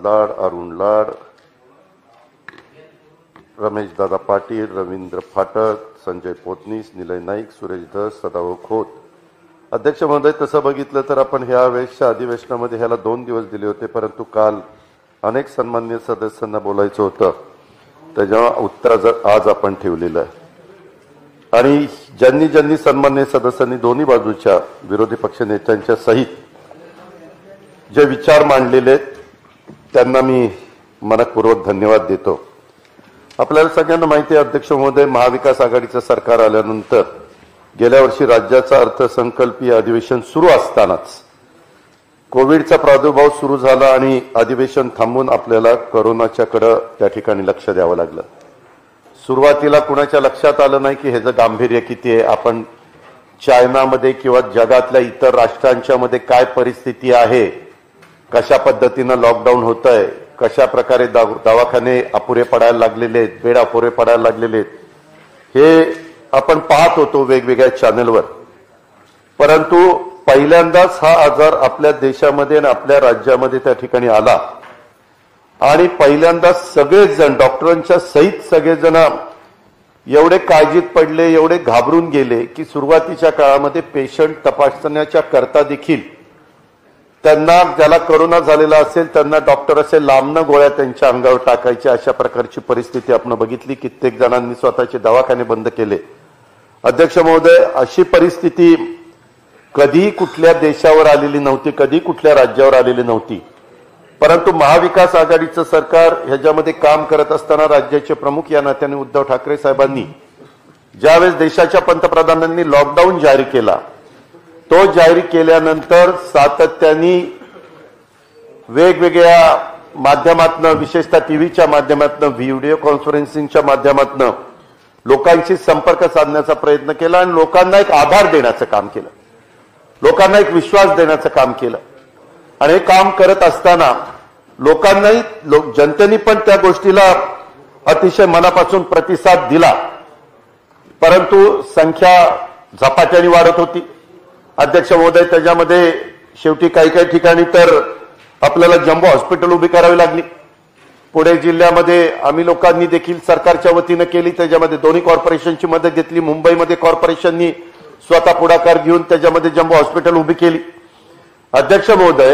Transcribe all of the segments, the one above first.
लाड, अरुण लाड, रमेश दादा पाटील, रवींद्र फाटक, संजय पोतनीस, निलय नाईक, सुरेश धस, सदाभाऊ खोत. अध्यक्ष महोदय, तसं बघितलं तर आपण ह्या वेळेसच्या अधिवेशनामध्ये ह्याला 2 दिवस दिले होते, परंतु काल अनेक सन्माननीय सदस्यांना बोलायचं होतं, त्याच्या उत्तर आज आपण ठेवलेलं आहे. आणि ज्यांनी ज्यांनी सन्माननीय सदस्यांनी दोन्ही बाजूच्या विरोधी पक्ष नेत्यांच्या सहित जे विचार मांडलेले त्यांना मी मनपूर्वक धन्यवाद देतो. आपल्याला सगळ्यांना माहिती आहे अध्यक्ष महोदय, महाविकास आघाडीचं सरकार आल्यानंतर गेल्या वर्षी राज्याचा अर्थसंकल्पीय अधिवेशन सुरू असतानाच कोविडचा प्रादुर्भाव सुरू झाला आणि अधिवेशन थांबून आपल्याला कोरोनाच्याकडे त्या ठिकाणी लक्ष द्यावं लागलं. सुरुवातीला कुणाच्या लक्षात आलं नाही की ह्याचं गांभीर्य किती आहे. आपण चायनामध्ये किंवा जगातल्या इतर राष्ट्रांच्या मध्ये काय परिस्थिती आहे, कशा पद्धतीनं लॉकडाऊन होत आहे, कशा प्रकारे दवाखाने अपुरे पडायला लागलेले आहेत, बेड अपुरे पडायला लागलेले आहेत, हे आपण पाहत होतो वेगवेगळ्या चॅनलवर. परंतु पहिल्यांदाच हा आजार आपल्या देशामध्ये आणि आपल्या राज्यामध्ये त्या ठिकाणी आला आणि पहिल्यांदा सगळेच जण डॉक्टरांच्या सहित सगळेजण एवढे काळजीत पडले, एवढे घाबरून गेले की सुरुवातीच्या काळामध्ये पेशंट तपासण्याच्या करता देखील त्यांना ज्याला कोरोना झालेला असेल त्यांना डॉक्टर असे लांबनं गोळ्या त्यांच्या अंगावर टाकायचे, अशा प्रकारची परिस्थिती आपण बघितली. कित्येक जणांनी स्वतःचे दवाखाने बंद केले. अध्यक्ष महोदय, अशी परिस्थिती कधी कुठल्या देशावर आलेली नव्हती, कधी कुठल्या राज्यावर आलेली नव्हती. परंतु महाविकास आघाडीचं सरकार ह्याच्यामध्ये काम करत असताना राज्याचे प्रमुख या नात्याने उद्धव ठाकरे साहेबांनी ज्यावेळेस देशाच्या पंतप्रधानांनी लॉकडाऊन जाहीर केला, तो जाहीर केल्यानंतर सातत्याने वेगवेगळ्या माध्यमातून, विशेषतः टीव्हीच्या माध्यमातून, व्हिडिओ कॉन्फरन्सिंगच्या माध्यमातून लोकांशी संपर्क साधण्याचा प्रयत्न केला आणि लोकांना एक आधार देण्याचं काम केलं, लोकांना एक विश्वास देण्याचं काम केलं. आणि हे काम करत असताना लोकांनाही जनतेने पण त्या गोष्टीला अतिशय मनापासून प्रतिसाद दिला. परंतु संख्या झपाट्याने वाढत होती. अध्यक्ष महोदय, त्याच्यामध्ये शेवटी काही काही ठिकाणी तर आपल्याला जम्बो हॉस्पिटल उभी करावी लागली. पुणे जिल्ह्यामध्ये आम्ही लोकांनी देखील सरकारच्या वतीनं केली, त्याच्यामध्ये दोन्ही कॉर्पोरेशनची मदत घेतली. मुंबईमध्ये कॉर्पोरेशननी स्वतः पुढाकार घेऊन त्याच्यामध्ये जम्बो हॉस्पिटल उभी केली. अध्यक्ष महोदय,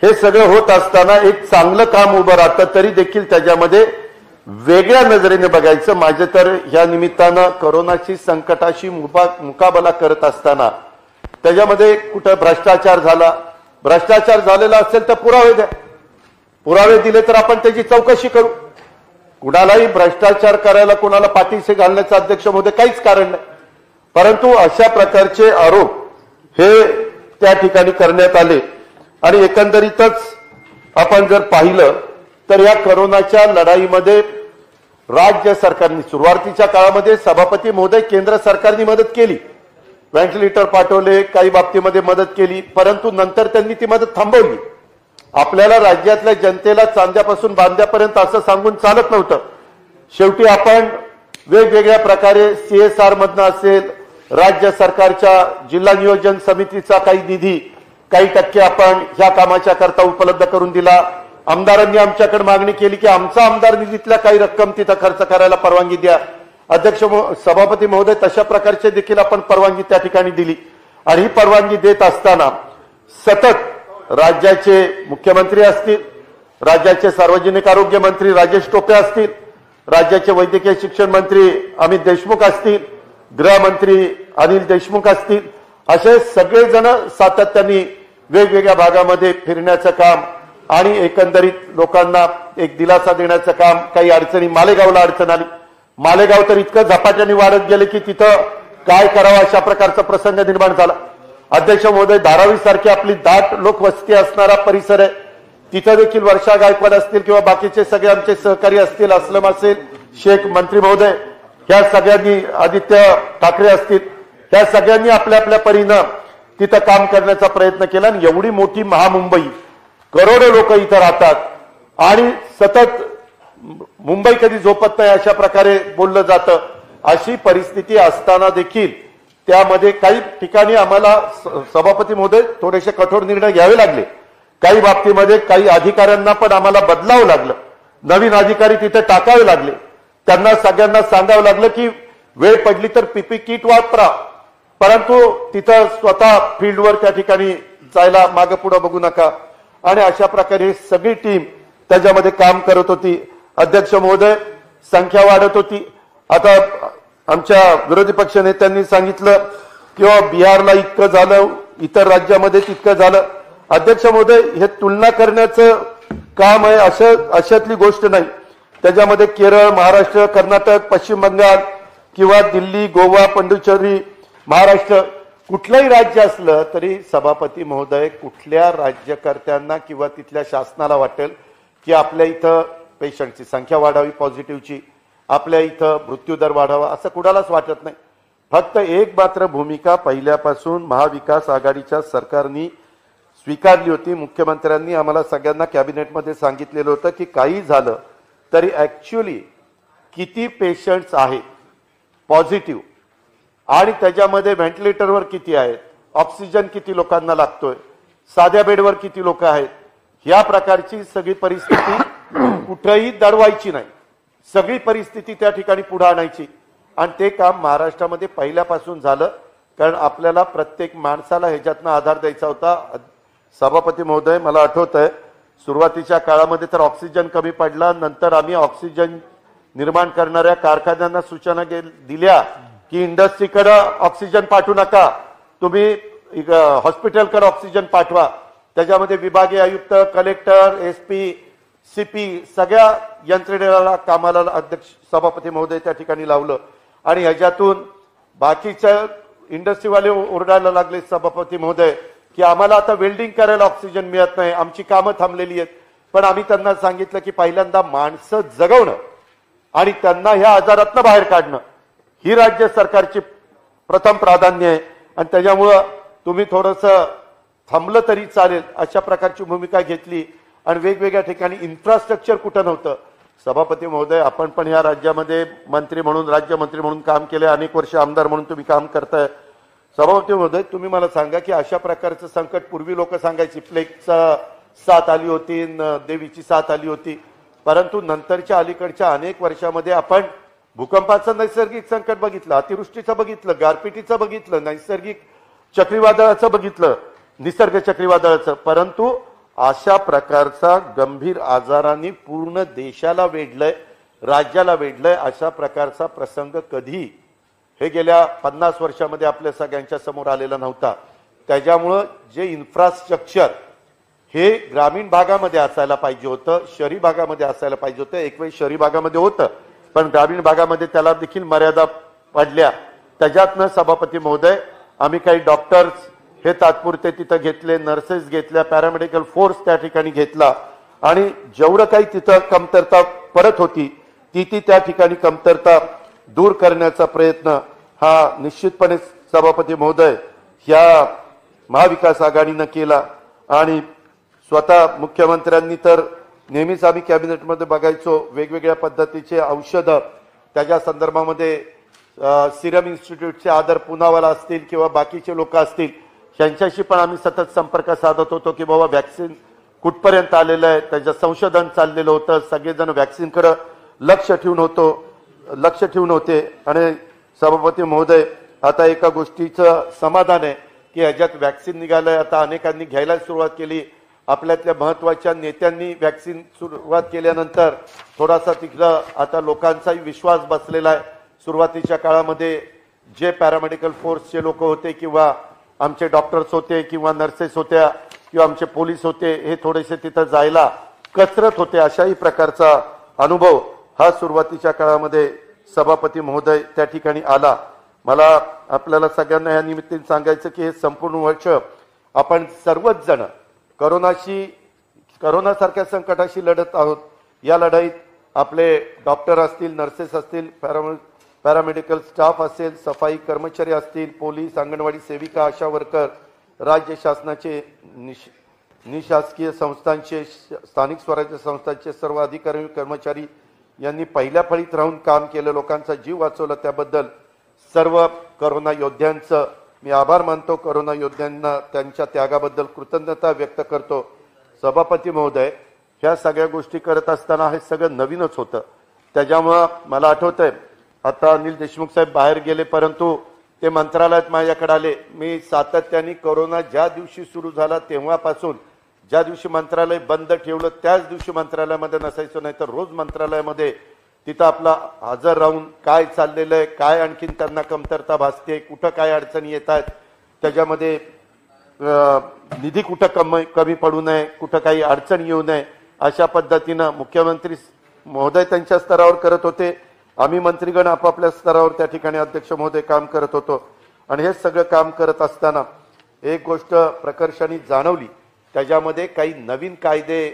हे सगळं होत असताना एक चांगलं काम उभं राहतं तरी देखील त्याच्यामध्ये वेगळ्या नजरेने बघायचं. माझे तर ह्या निमित्तानं कोरोनाची संकटाशी मुकाबला करत असताना त्याच्यामध्ये कुठं भ्रष्टाचार झाला, भ्रष्टाचार झालेला असेल तर पुरावे द्या, पुरावे दिले तर आपण त्याची चौकशी करू. कुणालाही भ्रष्टाचार करायला कुणाला पाठीशी घालण्याचं अध्यक्ष महोदय काहीच कारण नाही. परंतु अशा प्रकारचे आरोप हे त्या ठिकाणी करण्यात आले आणि एकंदरीतच आपण जर पाहिलं तर या कोरोनाच्या लढाईमध्ये राज्य सरकारने सुरुवातीच्या काळामध्ये सभापती महोदय केंद्र सरकारने मदत केली, व्हेंटिलेटर पाठवले, काही बाबतीमध्ये मदत केली, परंतु नंतर त्यांनी ती मदत थांबवली. आपल्याला राज्यातल्या जनतेला चांद्यापासून बांध्यापर्यंत असं सांगून चालत नव्हतं. शेवटी आपण वेगवेगळ्या प्रकारे CSR मधनं असेल, राज्य सरकारच्या जिल्हा नियोजन समितीचा काही निधी काही टक्के आपण ह्या कामाच्या करता उपलब्ध करून दिला. आमदारांनी आमच्याकडे मागणी केली की आमचा आमदार निधीतल्या काही रक्कम तिथं खर्च करायला परवानगी द्या. अध्यक्ष सभापती महोदय, तशा प्रकारचे देखील आपण परवानगी त्या ठिकाणी दिली. आणि ही परवानगी देत असताना सतत राज्याचे मुख्यमंत्री असतील, राज्याचे सार्वजनिक आरोग्य मंत्री राजेश टोपे असतील, राज्याचे वैद्यकीय शिक्षण मंत्री अमित देशमुख असतील, गृहमंत्री अनिल देशमुख असतील, असे सगळेजण सातत्याने वेगवेगळ्या भागामध्ये फिरण्याचं काम आणि एकंदरीत लोकांना एक दिलासा देण्याचं काम. काही अडचणी, मालेगावला अडचण आली, मालेगाव तर इतकं झपाट्याने वाढत गेले की तिथं काय करावं अशा प्रकारचा प्रसंग निर्माण झाला. अध्यक्ष महोदय, धारावी सारखी आपली दाट लोकवस्ती असणारा परिसर आहे, तिथं देखील वर्षा गायकवाड असतील किंवा बाकीचे सगळे आमचे सहकारी असतील, असलम असेल, शेख मंत्री महोदय, ह्या सगळ्यांनी, आदित्य ठाकरे असतील, ह्या सगळ्यांनी आपल्या आपल्या परीनं तिथं काम करण्याचा प्रयत्न केला. आणि एवढी मोठी महामुंबई, करोडो लोक इथं राहतात आणि सतत मुंबई कधी झोपत नाही अशा प्रकारे बोललं जातं. अशी परिस्थिती असताना देखील त्यामध्ये काही ठिकाणी आम्हाला सभापती महोदय थोडेसे कठोर निर्णय घ्यावे लागले. काही बाबतीमध्ये काही अधिकाऱ्यांना पण आम्हाला बदलावं लागलं, नवीन अधिकारी तिथे टाकावे लागले, त्यांना सगळ्यांना सांगावं लागलं की वेळ पडली तर पीपी किट वापरा, परंतु तिथं स्वतः फील्डवर त्या ठिकाणी जायला मागे पुढे बघू नका. आणि अशा प्रकारे सगळी टीम त्याच्यामध्ये काम करत होती. अध्यक्ष महोदय, संख्या वाढत होती. आता आमच्या विरोधी पक्ष नेत्यांनी सांगितलं किंवा बिहारला इतकं झालं, इतर राज्यामध्ये तितकं झालं. अध्यक्ष महोदय, हे तुलना करण्याचं काम आहे अशातली गोष्ट नाही. त्याच्यामध्ये केरळ, महाराष्ट्र, कर्नाटक, पश्चिम बंगाल किंवा दिल्ली, गोवा, पुडुचेरी, महाराष्ट्र कुठलंही राज्य असलं तरी सभापती महोदय, कुठल्या राज्यकर्त्यांना किंवा तिथल्या शासनाला वाटेल की आपल्या इथं पेशंटची संख्या वाढावी, पॉझिटिव्हची, आपल्या इथं मृत्यूदर वाढावा, असं कुणालाच वाटत नाही. फक्त एक मात्र भूमिका पहिल्यापासून महाविकास आघाडीच्या सरकारने स्वीकारली होती. मुख्यमंत्र्यांनी आम्हाला सगळ्यांना कॅबिनेटमध्ये सांगितलेलं होतं की काही झालं तरी ऍक्च्युअली किती पेशंट्स आहेत पॉझिटिव्ह आणि त्याच्यामध्ये व्हेंटिलेटरवर किती आहेत, ऑक्सिजन किती लोकांना लागतोय, साध्या बेडवर किती लोक आहेत, या प्रकारची सगळी परिस्थिती कुठेही दडवायची नाही, सगळी परिस्थिती त्या ठिकाणी पुढे आणायची. आणि ते काम महाराष्ट्रामध्ये पहिल्यापासून झालं, कारण आपल्याला प्रत्येक माणसाला ह्याच्यातनं आधार द्यायचा होता. सभापती महोदय, मला आठवत आहे सुरुवातीच्या काळामध्ये तर ऑक्सिजन कमी पडला, नंतर आम्ही ऑक्सिजन निर्माण करणाऱ्या कारखान्यांना सूचना दिल्या की इंडस्ट्रीकडे ऑक्सिजन पाठवू नका, तुम्ही हॉस्पिटलकडे ऑक्सिजन पाठवा. त्याच्यामध्ये विभागीय आयुक्त, कलेक्टर, एसपी, सीपी सगळ्या यंत्रणेला कामाला अध्यक्ष सभापती महोदय त्या ठिकाणी लावलं. आणि ह्याच्यातून बाकीच्या इंडस्ट्रीवाले ओरडायला लागले सभापती महोदय की आम्हाला आता वेल्डिंग करायला ऑक्सिजन मिळत नाही, आमची कामं थांबलेली आहेत. पण आम्ही त्यांना सांगितलं की पहिल्यांदा माणसं जगवणं आणि त्यांना ह्या आजारातनं बाहेर काढणं ही राज्य सरकारची प्रथम प्राधान्य आहे. आणि त्याच्यामुळं तुम्ही थोडंसं थांबलं तरी चालेल अशा प्रकारची भूमिका घेतली. आणि वेगवेगळ्या ठिकाणी इन्फ्रास्ट्रक्चर कुठं नव्हतं. सभापती महोदय, आपण पण या राज्यामध्ये मंत्री म्हणून, राज्यमंत्री म्हणून काम केले, अनेक वर्ष आमदार म्हणून तुम्ही काम करताय. सभापती महोदय, तुम्ही मला सांगा की अशा प्रकारचं संकट पूर्वी लोक सांगायची प्लेगचा साथ आली होती, देवीची साथ आली होती, परंतु नंतरच्या अलीकडच्या अनेक वर्षामध्ये आपण भूकंपाचं नैसर्गिक संकट बघितलं, अतिवृष्टीचं बघितलं, गारपिटीचं बघितलं, नैसर्गिक चक्रीवादळाचं बघितलं, निसर्ग चक्रीवादळाचं. परंतु अशा प्रकारचा गंभीर आजारांनी पूर्ण देशाला वेढलंय, राज्याला वेढलंय, अशा प्रकारचा प्रसंग कधी हे गेल्या 50 वर्षामध्ये आपल्या सगळ्यांच्या समोर आलेला नव्हता. त्याच्यामुळं जे इन्फ्रास्ट्रक्चर हे ग्रामीण भागामध्ये असायला पाहिजे होतं, शहरी भागामध्ये असायला पाहिजे होतं. एक वेळ शहरी भागामध्ये होतं, पण ग्रामीण भागामध्ये त्याला देखील मर्यादा पडल्या. त्याच्यातनं सभापती महोदय, आम्ही काही डॉक्टर्स हे तात्पुरते तिथं घेतले, नर्सेस घेतल्या, पॅरामेडिकल फोर्स त्या ठिकाणी घेतला आणि जेवढं काही तिथं कमतरता परत होती ती त्या ठिकाणी कमतरता दूर करण्याचा प्रयत्न हा निश्चितपणे सभापती महोदय ह्या महाविकास आघाडीनं केला. आणि स्वतः मुख्यमंत्र्यांनी तर नेहमीच आम्ही कॅबिनेटमध्ये बघायचो वेगवेगळ्या पद्धतीचे औषधं, त्याच्या संदर्भामध्ये सिरम इन्स्टिट्यूटचे आदर पुनावाला असतील किंवा बाकीचे लोक असतील, त्यांच्याशी पण आम्ही सतत संपर्क साधत होतो की बाबा व्हॅक्सिन कुठपर्यंत आलेलं आहे, त्याचं संशोधन चाललेलं होतं, सगळेजण व्हॅक्सिनकडे लक्ष ठेवून होते. आणि सभापती महोदय, आता एका गोष्टीचं समाधान आहे की ह्याच्यात व्हॅक्सिन निघालंय, आता अनेकांनी घ्यायला सुरुवात केली. आपल्यातल्या महत्वाच्या नेत्यांनी व्हॅक्सिन सुरुवात केल्यानंतर थोडासा तिथलं आता लोकांचाही विश्वास बसलेला आहे. सुरुवातीच्या काळामध्ये जे पॅरामेडिकल फोर्सचे लोक होते किंवा आमचे डॉक्टर्स होते किंवा नर्सेस होत्या किंवा आमचे पोलीस होते, हे थोडेसे तिथं जायला कसरत होते. अशाही प्रकारचा अनुभव हा सुरुवातीच्या काळामध्ये सभापती महोदय त्या ठिकाणी आला. मला आपल्याला सगळ्यांना या निमित्ताने सांगायचं की हे संपूर्ण वर्ष आपण सर्वच जण करोनासारख्या संकटाशी लढत आहोत. या लढाईत आपले डॉक्टर असतील, नर्सेस असतील, पॅरामेडिकल स्टाफ असेल, सफाई कर्मचारी असतील, पोलीस, अंगणवाडी सेविका, आशा वर्कर, राज्य शासनाचे, निशासकीय संस्थांचे, स्थानिक स्वराज्य संस्थांचे सर्व अधिकारी कर्मचारी यांनी पहिल्या फळीत राहून काम केलं, लोकांचा जीव वाचवला, त्याबद्दल सर्व करोना योद्ध्यांचं मी आभार मानतो. करोना योद्ध्यांना त्यांच्या त्यागाबद्दल कृतज्ञता व्यक्त करतो. सभापती महोदय, ह्या सगळ्या गोष्टी करत असताना हे सगळं नवीनच होतं. त्याच्यामुळं मला आठवतंय, आता अनिल देशमुख साहेब बाहेर गेले, परंतु ते मंत्रालयात माझ्याकडे आले. मी सातत्याने कोरोना ज्या दिवशी सुरू झाला तेव्हापासून, ज्या दिवशी मंत्रालय बंद ठेवलं त्याच दिवशी मंत्रालयामध्ये नसायचं, नाही तर रोज मंत्रालयामध्ये तिथं आपला हजर राहून काय चाललेलं आहे, काय आणखीन त्यांना कमतरता भासते, कुठं काय अडचणी येत आहेत, त्याच्यामध्ये निधी कुठं कमी पडू नये, कुठं काही अडचण येऊ नये, अशा पद्धतीनं मुख्यमंत्री महोदय त्यांच्या स्तरावर करत होते. आम्ही मंत्रीगण आपापल्या स्तरावर त्या ठिकाणी अध्यक्ष महोदय काम करत होतो. आणि हे सगळं काम करत असताना एक गोष्ट प्रकर्षाने जाणवली, त्याच्यामध्ये काही नवीन कायदे,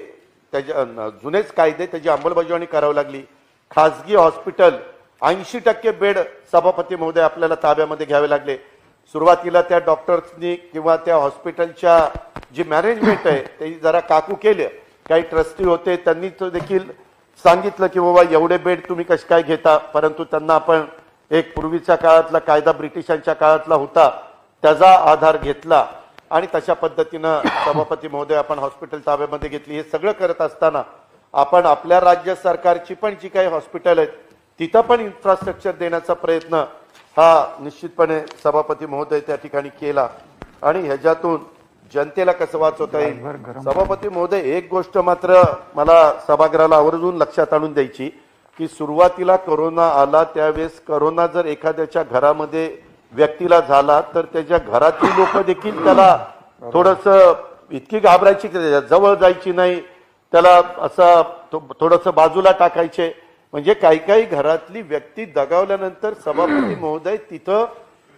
जुनेच कायदे त्याची अंमलबजावणी करावी लागली. खासगी हॉस्पिटल 80% बेड सभापती महोदय आपल्याला ताब्यामध्ये घ्यावे लागले. सुरुवातीला त्या डॉक्टर्सनी किंवा त्या हॉस्पिटलच्या जी मॅनेजमेंट आहे ते जरा काकू केले. काही ट्रस्टी होते, त्यांनी तो देखील सांगितलं की बाबा एवढे बेड तुम्ही कसे काय घेता, परंतु त्यांना आपण एक पूर्वीच्या काळातला कायदा ब्रिटिशांच्या काळातला होता त्याचा आधार घेतला आणि तशा पद्धतीनं सभापती महोदय आपण हॉस्पिटल ताब्यामध्ये घेतली. हे सगळं करत असताना आपण आपल्या राज्य सरकारची पण जी काही हॉस्पिटल आहेत तिथं पण इन्फ्रास्ट्रक्चर देण्याचा प्रयत्न हा निश्चितपणे सभापती महोदय त्या ठिकाणी केला. आणि ह्याच्यातून जनतेला कसं वाचवता येईल. सभापती महोदय, एक गोष्ट मात्र मला सभागृहाला आवर्जून लक्षात आणून द्यायची की सुरुवातीला कोरोना आला त्यावेळेस कोरोना जर एखाद्याच्या घरामध्ये व्यक्तीला झाला तर त्याच्या घरातील लोक देखील त्याला थोडस इतकी घाबरायची की त्याच्या जवळ जायची नाही, त्याला असं थोडस बाजूला टाकायचे. म्हणजे काही काही घरातली व्यक्ती दगावल्यानंतर सभापती महोदय तिथं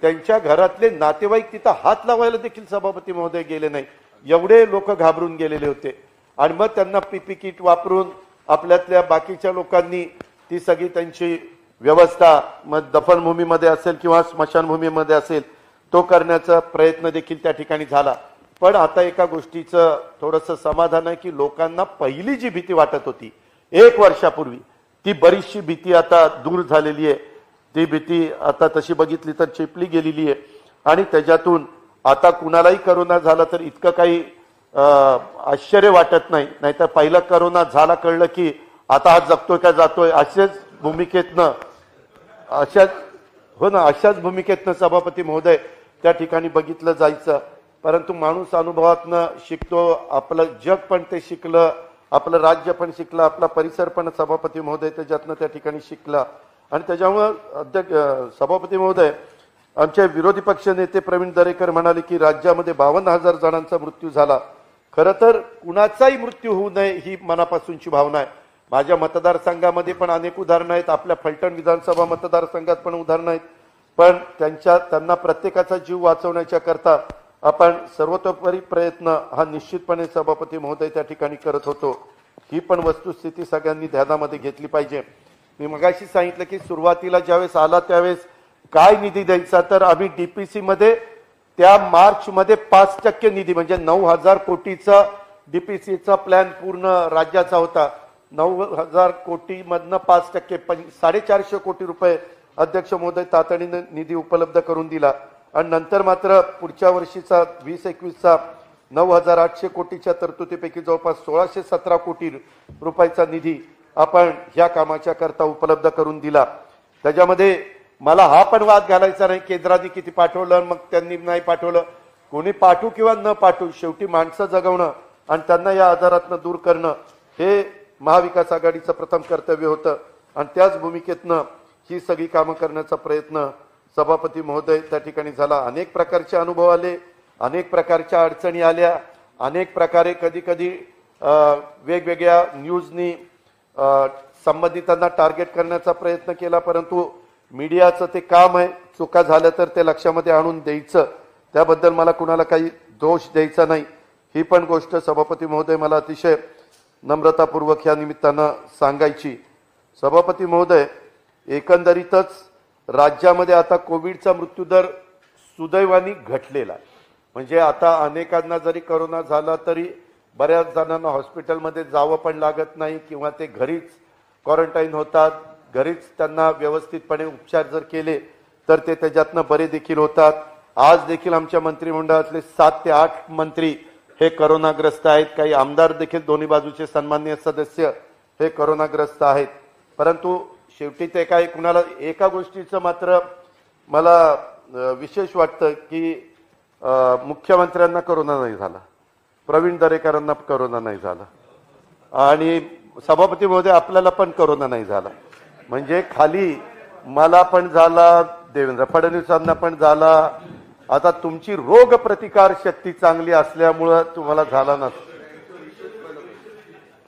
त्यांच्या घरातले नातेवाईक तिथं हात लावायला देखील सभापती महोदय गेले नाही, एवढे लोक घाबरून गेलेले होते. आणि मग त्यांना पीपी किट वापरून आपल्यातल्या बाकीच्या लोकांनी ती सगळी त्यांची व्यवस्था मग दफनभूमीमध्ये असेल किंवा स्मशानभूमीमध्ये असेल तो करण्याचा प्रयत्न देखील त्या ठिकाणी झाला. पण आता एका गोष्टीचं थोडंसं समाधान आहे की लोकांना पहिली जी भीती वाटत होती 1 वर्षापूर्वी ती बरीचशी भीती आता दूर झालेली आहे. ती भीती आता तशी बघितली तर चेपली गेलेली आहे. आणि त्याच्यातून आता कुणालाही करोना झाला तर इतकं काही आश्चर्य वाटत नाही. नाहीतर पहिला करोना झाला कळलं की आता हा जगतोय का जातोय अशाच भूमिकेतनं अशाच भूमिकेतनं सभापती महोदय त्या ठिकाणी बघितलं जायचं. परंतु माणूस अनुभवातनं शिकतो, आपलं जग पण ते शिकलं, आपलं राज्य पण शिकलं, आपला परिसर पण सभापती महोदय त्याच्यातनं त्या ठिकाणी शिकला. आणि त्याच्यामुळं सभापती महोदय, आमचे विरोधी पक्ष नेते प्रवीण दरेकर म्हणाले की राज्यामध्ये 52,000 जणांचा मृत्यू झाला. खरं तर कुणाचाही मृत्यू होऊ नये ही मनापासूनची भावना आहे. माझ्या मतदारसंघामध्ये पण अनेक उदाहरणं आहेत, आपल्या फलटण विधानसभा मतदारसंघात पण उदाहरणं आहेत. पण त्यांना प्रत्येकाचा जीव वाचवण्याच्या करता आपण सर्वतोपरी प्रयत्न हा निश्चितपणे सभापती महोदय त्या ठिकाणी करत होतो. ही पण वस्तुस्थिती सगळ्यांनी ध्यानामध्ये घेतली पाहिजे. मी मगाशी सांगितलं की सुरुवातीला ज्यावेळेस आला त्यावेळेस काय निधी द्यायचा, तर आम्ही डीपीसी मध्ये त्या मार्च मध्ये 5% निधी म्हणजे 9,000 कोटीचा डीपीसीचा प्लॅन पूर्ण राज्याचा होता. 9,000 कोटी मधनं 5% 450 कोटी रुपये अध्यक्ष महोदय तातडीने निधी उपलब्ध करून दिला. आणि नंतर मात्र पुढच्या वर्षीचा 2021चा 9,800 कोटीच्या तरतुदीपैकी जवळपास 1,617 कोटी रुपयाचा निधी आपण ह्या कामाच्या करता उपलब्ध करून दिला. त्याच्यामध्ये मला हा पण वाद घालायचा नाही केंद्राने किती पाठवलं मग त्यांनी नाही पाठवलं. कोणी पाठवू किंवा न पाठवू, शेवटी माणसं जगवणं आणि त्यांना या आजारातनं दूर करणं हे महाविकास आघाडीचं प्रथम कर्तव्य होतं. आणि त्याच भूमिकेतनं ही सगळी कामं करण्याचा प्रयत्न सभापती महोदय त्या ठिकाणी झाला. अनेक प्रकारचे अनुभव आले, अनेक प्रकारच्या अडचणी आल्या, अनेक प्रकारे कधी कधी वेगवेगळ्या न्यूजनी संबंधितांना टार्गेट करण्याचा प्रयत्न केला. परंतु मीडियाचं ते काम आहे, चुका झाल्या तर ते लक्षामध्ये आणून द्यायचं, त्याबद्दल मला कुणाला काही दोष द्यायचा नाही. ही पण गोष्ट सभापती महोदय मला अतिशय नम्रतापूर्वक या निमित्तानं सांगायची. सभापती महोदय, एकंदरीतच राज्यामध्ये आता कोविडचा मृत्यूदर सुदैवाने घटलेला आहे. म्हणजे आता अनेकांना जरी कोरोना झाला तरी बऱ्याच जणांना हॉस्पिटलमध्ये जावं पण लागत नाही किंवा ते घरीच क्वारंटाईन होतात. घरीच त्यांना व्यवस्थितपणे उपचार जर केले तर ते त्याच्यातनं बरे देखील होतात. आज देखील आमच्या मंत्रिमंडळातले 7 ते 8 मंत्री हे करोनाग्रस्त आहेत, काही आमदार देखील दोन्ही बाजूचे सन्माननीय सदस्य हे करोनाग्रस्त आहेत. परंतु शेवटी ते काय कुणाला एका गोष्टीचं मात्र मला विशेष वाटतं की मुख्यमंत्र्यांना करोना नाही झाला, प्रवीण दरेकरांना करोना नाही झाला आणि सभापती महोदय आपल्याला पण करोना नाही झाला. म्हणजे खाली मला पण झाला, देवेंद्र फडणवीसांना पण झाला. आता तुमची रोग प्रतिकार शक्ती चांगली असल्यामुळं तुम्हाला झाला नसेल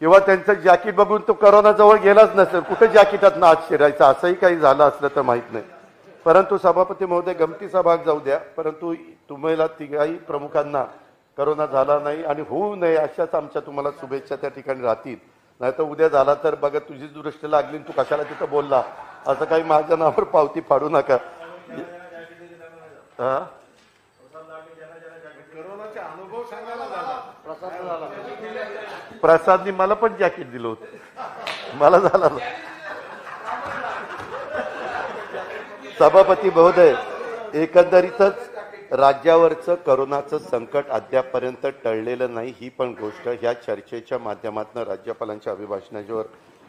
किंवा त्यांचं जॅकेट बघून तो करोना जवळ गेलाच नसेल, कुठे जॅकेटात आत शिरायचं असंही काही झालं असलं तर माहित नाही. परंतु सभापती महोदय गमतीचा भाग जाऊ द्या, परंतु तुम्हाला तिघाही प्रमुखांना करोना झाला नाही आणि होऊ नये अशाच आमच्या तुम्हाला शुभेच्छा त्या ठिकाणी राहतील. नाही तर उद्या झाला तर बघा तुझी दृष्टी लागली तू कशाला तिथं बोलला असं काही माझ्या नावावर पावती फाडू नका. प्रसादनी मला पण जॅकेट दिलं होतं, मला झाला. सभापती महोदय, एकंदरीतच राज्यावरचं करोनाचं संकट अद्यापर्यंत टळलेलं नाही ही पण गोष्ट ह्या चर्चेच्या माध्यमातून राज्यपालांच्या अभिभाषणावर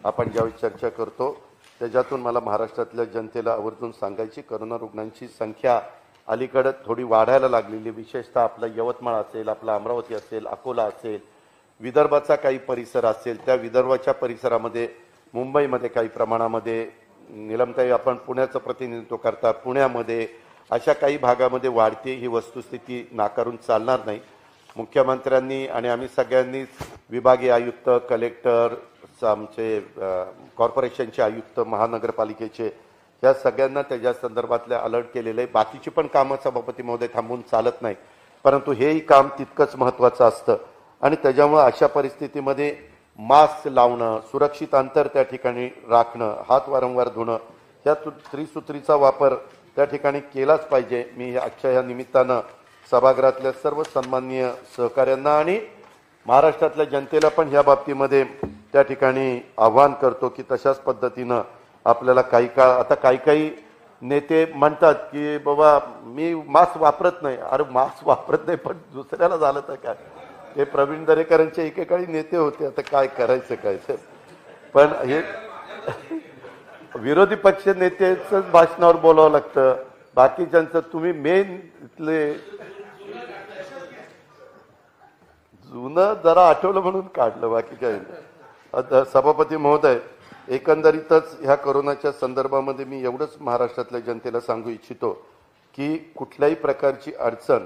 आपण ज्यावेळी चर्चा करतो त्याच्यातून मला महाराष्ट्रातल्या जनतेला आवर्जून सांगायची, करोना रुग्णांची संख्या अलीकडे थोडी वाढायला लागलेली, विशेषतः आपला यवतमाळ असेल, आपला अमरावती असेल, अकोला असेल, विदर्भाचा काही परिसर असेल, त्या विदर्भाच्या परिसरामध्ये मुंबईमध्ये काही प्रमाणामध्ये, निलमताई आपण पुण्याचं प्रतिनिधित्व करता, पुण्यामध्ये अशा काही भागामध्ये वाढते ही वस्तुस्थिती नाकारून चालणार नाही. मुख्यमंत्र्यांनी आणि आम्ही सगळ्यांनी विभागीय आयुक्त, कलेक्टर, आमचे कॉर्पोरेशनचे आयुक्त, महानगरपालिकेचे या सगळ्यांना त्याच्या संदर्भातल्या अलर्ट केलेलं आहे. बाकीची पण कामं सभापती महोदय थांबून चालत नाही, परंतु हेही काम तितकंच महत्त्वाचं असतं आणि त्याच्यामुळे अशा परिस्थितीमध्ये मास्क लावणं, सुरक्षित अंतर त्या ठिकाणी राखणं, हात वारंवार धुणं या त्रिसूत्रीचा वापर त्या ठिकाणी केलाच पाहिजे. मी आजच्या या निमित्तानं सभागृहातल्या सर्व सन्माननीय सहकाऱ्यांना आणि महाराष्ट्रातल्या जनतेला पण ह्या बाबतीमध्ये त्या ठिकाणी आव्हान करतो की तशाच पद्धतीनं आपल्याला काही काळ, आता काही नेते म्हणतात की बाबा मी मास्क वापरत नाही, अरे मास्क वापरत नाही पण दुसऱ्याला झालं तर काय. हे प्रवीण दरेकरांचे एकेकाळी नेते होते, आता काय करायचं काय. पण हे विरोधी पक्ष नेतेच भाषणावर बोलावं लागतं, बाकीच्यांचं तुम्ही मेन इथले जुनं जरा आठवलं म्हणून काढलं, बाकी काही नाही. सभापती महोदय, एकंदरीतच ह्या कोरोनाच्या संदर्भामध्ये मी एवढंच महाराष्ट्रातल्या जनतेला सांगू इच्छितो की कुठल्याही प्रकारची अडचण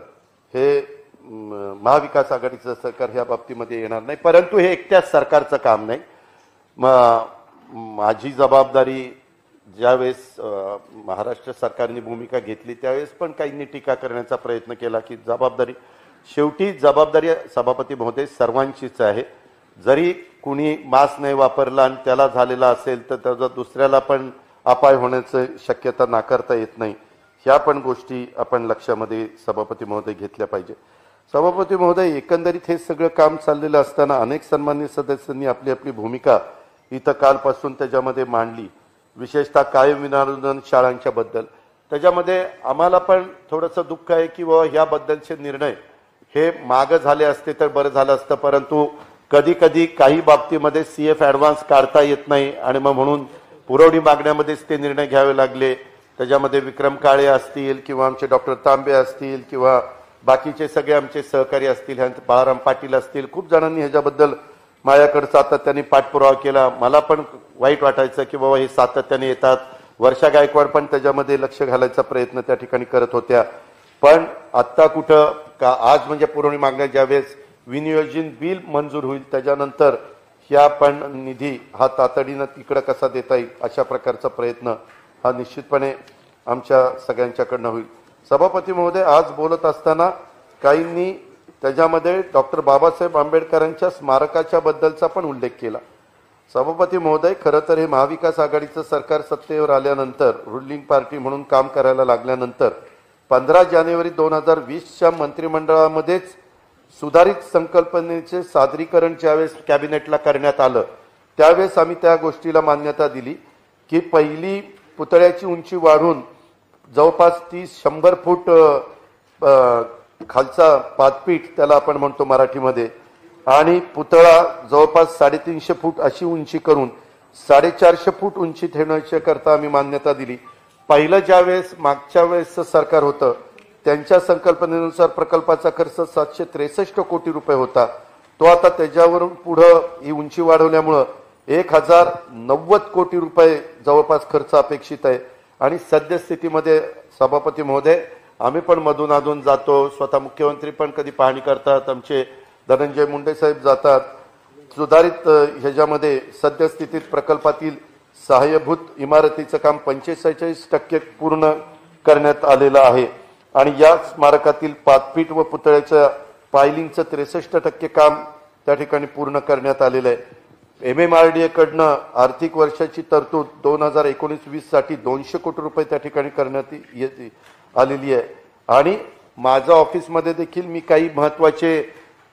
हे महाविकास आघाडीचं सरकार ह्या बाबतीमध्ये येणार नाही. परंतु हे एकट्याच सरकारचं काम नाही. माझी जबाबदारी ज्यावेळेस महाराष्ट्र सरकारने भूमिका घेतली त्यावेळेस पण काहींनी टीका करण्याचा प्रयत्न केला की शेवटी जबाबदारी सभापती महोदय सर्वांचीच आहे. जरी कुणी मास्क नाही वापरला आणि त्याला झालेला असेल तर त्याचा दुसऱ्याला पण अपाय होण्याची शक्यता नाकारता येत नाही. ह्या पण गोष्टी आपण लक्षामध्ये सभापती महोदय घेतल्या पाहिजे. सभापती महोदय, एकंदरीत हे सगळं काम चाललेलं असताना अनेक सन्माननीय सदस्यांनी आपली आपली भूमिका इथं कालपासून त्याच्यामध्ये मांडली, विशेषतः कायम विनानूतन शाळांच्या बद्दल. त्याच्यामध्ये आम्हाला पण थोडंसं दुःख आहे की बाबा ह्याबद्दलचे निर्णय हे मागं झाले असते तर बरं झालं असतं, परंतु कधी कधी काही बाबतीमध्ये CF ॲडव्हान्स काढता येत नाही आणि मग म्हणून पुरवणी मागण्यामध्येच ते निर्णय घ्यावे लागले. त्याच्यामध्ये विक्रम काळे असतील किंवा आमचे डॉक्टर तांबे असतील किंवा बाकीचे सगळे आमचे सहकारी असतील, बाळाराम पाटील असतील, खूप जणांनी ह्याच्याबद्दल माझ्याकडे सातत्याने पाठपुरावा केला. मला पण वाईट वाटायचं की बाबा हे सातत्याने येतात. वर्षा गायकवाड पण त्याच्यामध्ये लक्ष घालायचा प्रयत्न त्या ठिकाणी करत होत्या. पण आत्ता कुठं का आज म्हणजे पुरवणी मागण्या ज्यावेळेस विनियोजन बिल मंजूर होईल त्याच्यानंतर ह्या पण निधी हा तातडीनं तिकडं कसा देता येईल अशा प्रकारचा प्रयत्न हा निश्चितपणे आमच्या सगळ्यांच्याकडनं होईल. सभापती महोदय, आज बोलत असताना काहींनी त्याच्यामध्ये डॉक्टर बाबासाहेब आंबेडकरांच्या स्मारकाच्या बद्दलचा पण उल्लेख केला. सभापती महोदय, खरं तर हे महाविकास आघाडीचं सरकार सत्तेवर आल्यानंतर, रुलिंग पार्टी म्हणून काम करायला लागल्यानंतर 15 जानेवारी 2020च्या मंत्रिमंडळामध्येच सुधारित संकल्पनेचे सादरीकरण ज्यावेळेस कॅबिनेटला करण्यात आलं त्यावेळेस आम्ही त्या गोष्टीला मान्यता दिली की पहिली पुतळ्याची उंची वाढून जवळपास 30-100 फूट खालचा पादपीठ त्याला आपण म्हणतो मराठीमध्ये, आणि पुतळा जवळपास 350 फूट अशी उंची करून 450 फूट उंची ठेवण्याच्या करता आम्ही मान्यता दिली. पहिलं ज्यावेळेस मागच्या वेळेसचं सरकार होतं त्यांच्या संकल्पनेनुसार प्रकल्पाचा खर्च 763 कोटी रुपये होता. तो आता त्याच्यावरून पुढं ही उंची वाढवल्यामुळं 1090 कोटी रुपये जवळपास खर्च अपेक्षित आहे. आणि सद्यस्थितीमध्ये सभापती महोदय, आम्ही पण मधून अधून जातो, स्वतः मुख्यमंत्री पण कधी पाहणी करतात, आमचे धनंजय मुंडे साहेब जातात. सुधारित ह्याच्यामध्ये सद्यस्थितीत प्रकल्पातील सहाय्यभूत इमारतीचं काम 45% पूर्ण करण्यात आलेलं आहे. आणि या स्मारकातील पादपीठ व पुतळ्याच्या पायलिंगचं 63% काम त्या ठिकाणी पूर्ण करण्यात आलेलं आहे. MMRDA कडनं आर्थिक वर्षाची तरतूद 2019-20 साठी 200 कोटी रुपये त्या ठिकाणी करण्यात आलेली आहे. आणि माझ्या ऑफिसमध्ये देखील मी काही महत्वाचे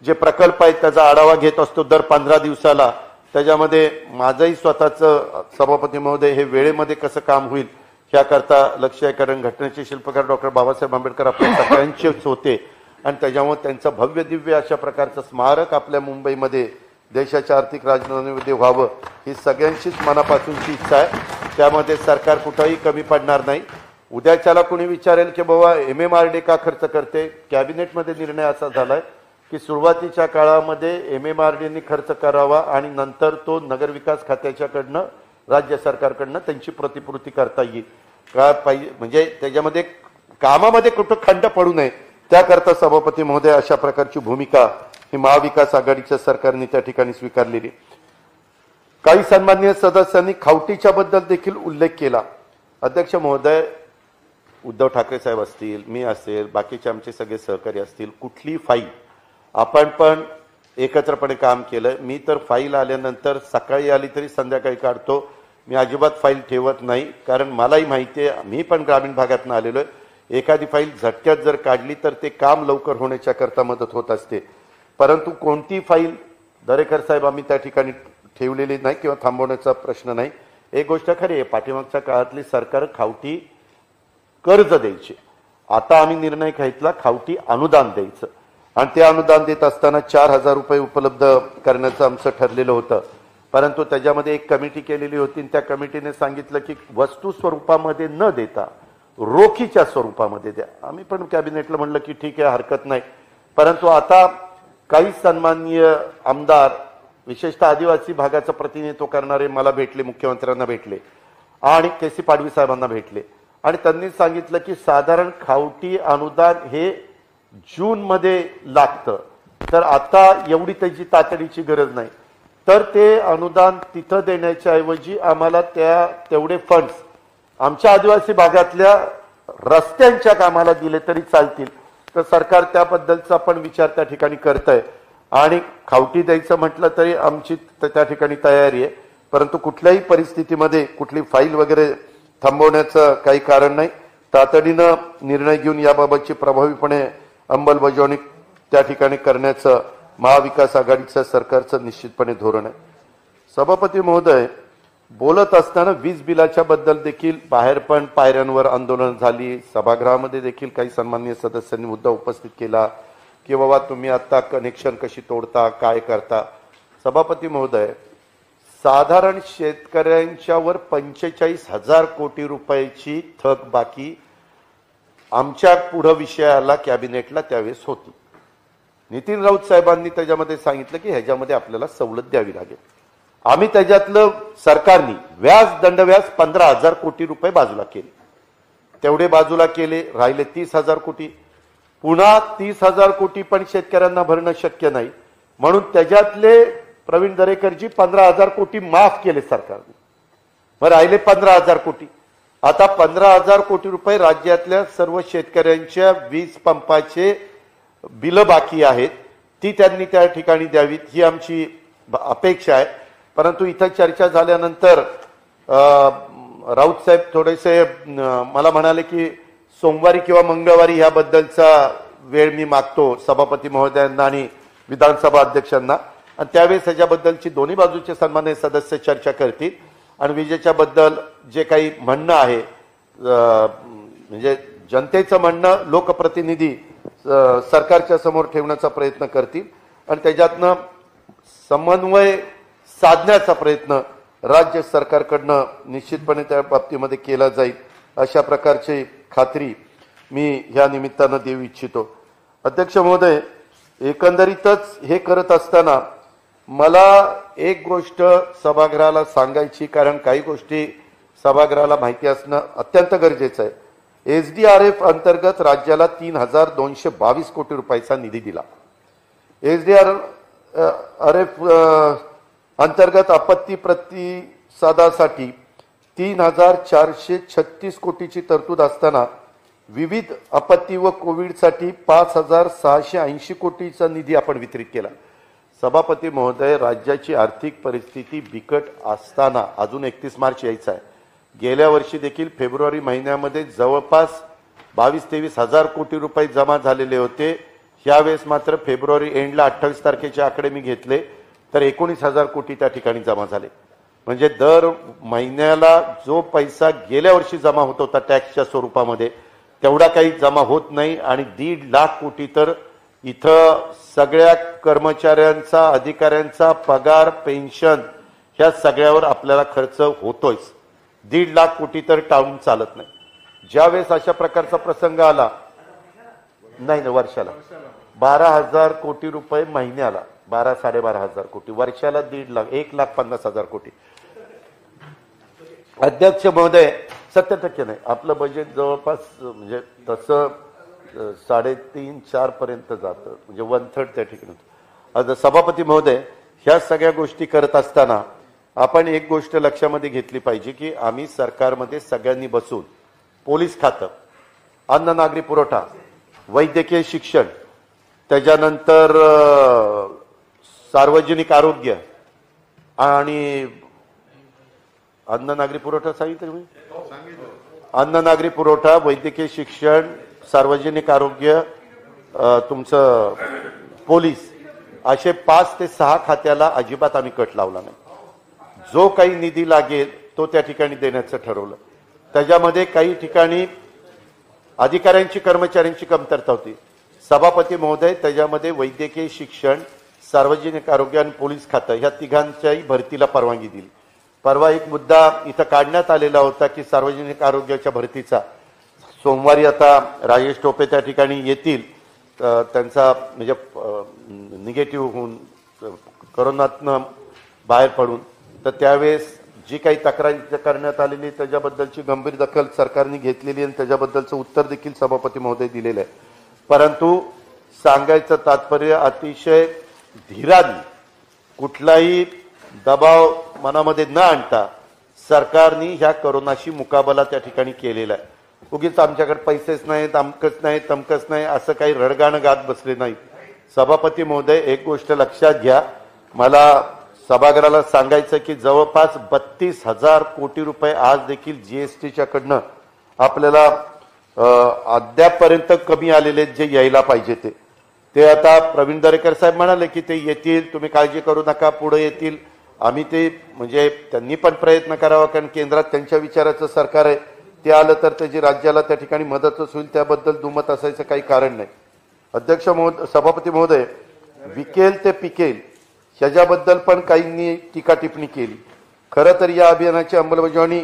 जे प्रकल्प आहेत त्याचा आढावा घेत असतो दर 15 दिवसाला. त्याच्यामध्ये माझंही स्वतःचं सभापती महोदय हे वेळेमध्ये कसं काम होईल ह्याकरता लक्ष आहे, कारण घटनेचे शिल्पकार डॉक्टर बाबासाहेब आंबेडकर आपल्या सगळ्यांचेच होते आणि त्याच्यामुळे त्यांचं भव्य दिव्य अशा प्रकारचं स्मारक आपल्या मुंबईमध्ये देशाच्या आर्थिक राजधानीमध्ये व्हावं ही सगळ्यांचीच मनापासूनची इच्छा आहे. त्यामध्ये सरकार कुठंही कमी पडणार नाही. उद्याच्याला कोणी विचारेल की बाबा MMRDA का खर्च करते, कॅबिनेटमध्ये निर्णय असा झालाय की सुरुवातीच्या काळामध्ये MMRDAने खर्च करावा आणि नंतर तो नगरविकास खात्याच्याकडनं राज्य सरकारकडनं त्यांची प्रतिपूर्ती करता येईल का पाहिजे, म्हणजे त्याच्यामध्ये कामामध्ये कुठं खंड पडू नये त्याकरता सभापती महोदय अशा प्रकारची भूमिका ही महाविकास आघाडीच्या सरकारने त्या ठिकाणी स्वीकारलेली. काही सन्माननीय सदस्यांनी खावटीच्या बद्दल देखील उल्लेख केला. अध्यक्ष महोदय, उद्धव ठाकरे साहेब असतील, मी असेल, बाकीचे आमचे सगळे सहकारी असतील, कुठली फाईल आपण पण एकत्रपणे काम केलं. मी तर फाईल आल्यानंतर सकाळी आली तरी संध्याकाळी काढतो. मी अजिबात फाईल ठेवत नाही, कारण मलाही माहिती आहे, मी पण ग्रामीण भागातून आलेलो आहे. एखादी फाईल झटक्यात जर काढली तर ते काम लवकर होण्याच्या करता मदत होत असते. परंतु कोणती फाईल दरेकर साहेब आम्ही त्या ठिकाणी ठेवलेली नाही किंवा थांबवण्याचा प्रश्न नाही. एक गोष्ट खरी आहे, पाठीमागच्या काळातली सरकार खावटी कर्ज द्यायचे. आता आम्ही निर्णय घेतला खावटी अनुदान द्यायचं आणि ते अनुदान देत असताना 4000 रुपये उपलब्ध करण्याचं आमचं ठरलेलं होतं. परंतु त्याच्यामध्ये एक कमिटी केलेली होती आणि त्या कमिटीने सांगितलं की वस्तू स्वरूपामध्ये न देता रोखीच्या स्वरूपामध्ये द्या. आम्ही पण कॅबिनेटला म्हणलं की ठीक आहे, हरकत नाही. परंतु आता काही सन्माननीय आमदार, विशेषतः आदिवासी भागाचं प्रतिनिधित्व करणारे मला भेटले, मुख्यमंत्र्यांना भेटले आणि KC पाडवी साहेबांना भेटले आणि त्यांनी सांगितलं की साधारण खावटी अनुदान हे जून मध्ये लागतं, तर आता एवढी त्याची तातडीची गरज नाही. तर ते अनुदान तिथं देण्याच्या ऐवजी आम्हाला तेवढे फंड्स आमच्या आदिवासी भागातल्या रस्त्यांच्या कामाला दिले तरी चालतील. तर सरकार त्याबद्दलचा पण विचार त्या ठिकाणी करत आहे आणि खावटी द्यायचं म्हटलं तरी आमची त्या ठिकाणी तयारी आहे. परंतु कुठल्याही परिस्थितीमध्ये कुठली फाईल वगैरे थांबवण्याचं काही कारण नाही. तातडीनं निर्णय घेऊन याबाबतची प्रभावीपणे अंमलबजावणी त्या ठिकाणी करण्याचं महाविकास आघाडीच्या सरकारचं निश्चितपणे धोरण आहे. सभापती महोदय, बोलत असताना वीज बिलाच्या बद्दल देखील बाहेर पण पायऱ्यांवर आंदोलन झाली. सभागृहामध्ये देखील काही सन्माननीय सदस्यांनी मुद्दा उपस्थित केला की बाबा तुम्ही आता कनेक्शन कशी तोडता, काय करता. सभापती महोदय, साधारण शेतकऱ्यांच्यावर 45,000 कोटी रुपयाची थक बाकी आमच्या पुढे विषयाला कॅबिनेटला त्यावेळेस होती. नितीन राऊत साहेबांनी त्याच्यामध्ये सांगितलं की ह्याच्यामध्ये आपल्याला सवलत द्यावी लागेल. आम्ही त्याच्यातलं सरकारने व्याज दंडव्याज 15,000 कोटी रुपये बाजूला केले. तेवढे बाजूला केले, राहिले 30,000 कोटी. पुन्हा 30,000 कोटी पण शेतकऱ्यांना भरणं शक्य नाही, म्हणून त्याच्यातले प्रवीण दरेकरजी 15,000 कोटी माफ केले सरकारने. मग राहिले 15,000 कोटी. आता 15,000 कोटी रुपये राज्यातल्या सर्व शेतकऱ्यांच्या वीज पंपाचे बिल बाकी आहेत, ती त्यांनी त्या ठिकाणी द्यावीत ही आमची अपेक्षा आहे. परंतु इथं चर्चा झाल्यानंतर राऊत साहेब थोडेसे मला म्हणाले की सोमवारी किंवा मंगळवारी याबद्दलचा वेळ मी मागतो सभापती महोदयांना आणि विधानसभा अध्यक्षांना, आणि त्यावेळेस ह्याच्याबद्दलची दोन्ही बाजूचे सन्माननीय सदस्य चर्चा करतील आणि विजेच्या बद्दल जे काही म्हणणं आहे, म्हणजे जनतेचं म्हणणं लोकप्रतिनिधी सरकारच्या समोर ठेवण्याचा प्रयत्न करतील आणि त्याच्यातनं समन्वय साधण्याचा प्रयत्न राज्य सरकारकडनं निश्चितपणे त्या बाबतीमध्ये केला जाईल अशा प्रकारची खात्री मी ह्या निमित्तानं देऊ इच्छितो। अध्यक्ष महोदय, एकंदरीतच हे करत असताना मला एक गोष्ट सभागृहाला सांगायची, कारण काही गोष्टी सभागृहाला माहिती असणं अत्यंत गरजेचं आहे। SDRF अंतर्गत राज्याला 3222 कोटी रुपयाचा निधी दिला। SDRF अंतर्गत आपत्ती प्रतिसादासाठी 3436 कोटीची तरतूद असताना विविध आपत्ती व कोविडसाठी 5680 कोटीचा निधी आपण वितरित केला। सभापती महोदय, राज्याची आर्थिक परिस्थिती बिकट असताना अजून 31 मार्च यायचा आहे। गेल्या वर्षी देखील फेब्रुवारी महिन्यामध्ये जवळपास 22-23 हजार कोटी रुपये जमा झालेले होते। यावेळेस मात्र फेब्रुवारी एंडला 28 तारखेचे आकडे मी घेतले तर 19,000 कोटी त्या ठिकाणी जमा झाले। म्हणजे दर महिन्याला जो पैसा गेल्या वर्षी जमा होत होता टॅक्सच्या स्वरूपामध्ये तेवढा काही जमा होत नाही आणि 1.5 लाख कोटी तर इथं सगळ्या कर्मचाऱ्यांचा, अधिकाऱ्यांचा पगार, पेन्शन ह्या सगळ्यावर आपल्याला खर्च होतोय। 1.5 लाख कोटी तर टाळून चालत नाही। ज्यावेळेस अशा प्रकारचा प्रसंग आला, नाही वर्षाला 12,000 कोटी रुपये महिन्याला, 12-12.5 हजार कोटी, वर्षाला 1.5 लाख, 1,50,000 कोटी। अध्यक्ष महोदय, 70% नाही, आपलं बजेट जवळपास म्हणजे तसं 3.5-4 पर्यंत जातं, म्हणजे 1/3 त्या ठिकाणी। आता सभापती महोदय, ह्या सगळ्या गोष्टी करत असताना आपण एक गोष्ट लक्षामध्ये घेतली पाहिजे की आम्ही सरकारमध्ये सगळ्यांनी बसून पोलीस खातं, अन्न नागरी पुरवठा, वैद्यकीय शिक्षण, त्याच्यानंतर सार्वजनिक आरोग्य आणि अन्न नागरी पुरवठा सांगितलं मी, अन्न नागरी पुरवठा, वैद्यकीय शिक्षण, सार्वजनिक आरोग्य, तुमचं पोलीस, असे 5 ते 6 खात्याला अजिबात आम्ही कट लावला नाही। जो काही निधी लागेल तो त्या ठिकाणी देण्याचं ठरवलं। त्याच्यामध्ये काही ठिकाणी अधिकाऱ्यांची, कर्मचाऱ्यांची कमतरता होती। सभापती महोदय, त्याच्यामध्ये वैद्यकीय शिक्षण, सार्वजनिक आरोग्य आणि पोलीस खातं ह्या तिघांच्याही भरतीला परवानगी दिली। परवा एक मुद्दा इथं काढण्यात आलेला होता की सार्वजनिक आरोग्याच्या भरतीचा, सोमवारी आता राजेश टोपे त्या ठिकाणी येतील, त्यांचा म्हणजे निगेटिव्ह होऊन कोरोनातनं बाहेर पडून, तर त्यावेळेस जी काही तक्रार करण्यात आलेली त्याच्याबद्दलची गंभीर दखल सरकारने घेतलेली आणि त्याच्याबद्दलचं उत्तर देखील सभापती महोदय दिलेलं आहे। परंतु सांगायचं तात्पर्य अतिशय धीराने, कुठलाही दबाव मनामध्ये न आणता सरकारने ह्या कोरोनाशी मुकाबला त्या ठिकाणी केलेला आहे। उगीच आमच्याकडे पैसेच नाहीत, अमकच नाही, तमकच नाही, असं काही रडगाणं गात बसले नाही। सभापती महोदय, एक गोष्ट लक्षात घ्या, मला सभागृहाला सांगायचं की जवळपास 32,000 कोटी रुपये आज देखील GSTच्या कडनं आपल्याला अद्यापपर्यंत कमी आलेले जे यायला पाहिजे ते आता प्रवीण दरेकर साहेब म्हणाले की ते येतील, तुम्ही काळजी करू नका, पुढे येतील। आम्ही ते म्हणजे त्यांनी पण प्रयत्न करावा, कारण केंद्रात त्यांच्या विचाराचं सरकार आहे, ते आलं तर त्याची राज्याला त्या ठिकाणी मदतच होईल, त्याबद्दल दुमत असायचं काही कारण नाही। अध्यक्ष महोदय, सभापती महोदय, विकेल ते पिकेल ह्याच्याबद्दल पण काहींनी टीका टिप्पणी केली। खरं तर या अभियानाची अंमलबजावणी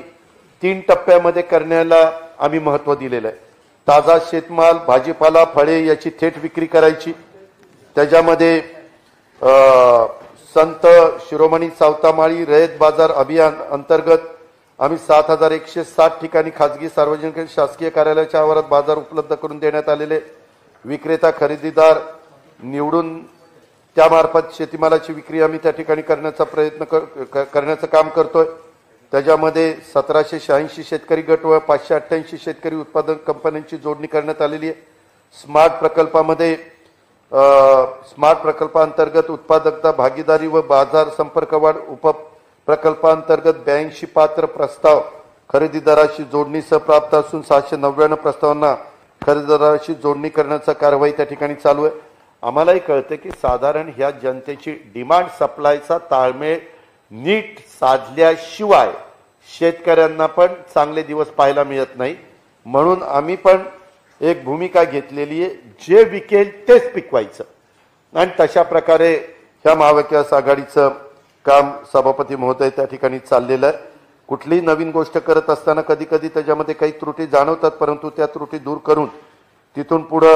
3 टप्प्यामध्ये करण्याला आम्ही महत्त्व दिलेलं आहे। ताजा शेतमाल, भाजीपाला, फळे याची थेट विक्री करायची। त्याच्यामध्ये संत शिरोमणी सावतामाळी रयत बाजार अभियान अंतर्गत आम्ही 7160 ठिकाणी खाजगी, सार्वजनिक, शासकीय कार्यालयाच्या आवारात बाजार उपलब्ध करून देण्यात आलेले। विक्रेता, खरेदीदार निवडून त्यामार्फत शेतीमालाची विक्री आम्ही त्या ठिकाणी करण्याचा प्रयत्न करण्याचं काम करतोय। त्याच्यामध्ये 1786 शेतकरी गट व 588 शेतकरी उत्पादक कंपन्यांची जोडणी करण्यात आलेली आहे। स्मार्ट प्रकल्पांतर्गत उत्पादकता, भागीदारी व बाजार संपर्क वाढ उपप्रकल्पांतर्गत 82 पात्र प्रस्ताव खरेदीदाराशी जोडणीसह प्राप्त असून 799 प्रस्तावांना खरेदीदाराशी जोडणी करण्याचा कारवाई त्या ठिकाणी चालू आहे। आम्हालाही कळते की साधारण ह्या जनतेची डिमांड सप्लायचा ताळमेळ नीट साधल्याशिवाय शेतकऱ्यांना पण चांगले दिवस पाहायला मिळत नाही। म्हणून आम्ही पण एक भूमिका घेतलेली आहे, जे विकेल तेच पिकवायचं आणि तशा प्रकारे ह्या महाविकास आघाडीचं काम सभापती महोदय त्या ठिकाणी चाललेलं आहे. कुठलीही नवीन गोष्ट करत असताना कधी कधी त्याच्यामध्ये काही त्रुटी जाणवतात, परंतु त्या त्रुटी दूर करून तिथून पुढे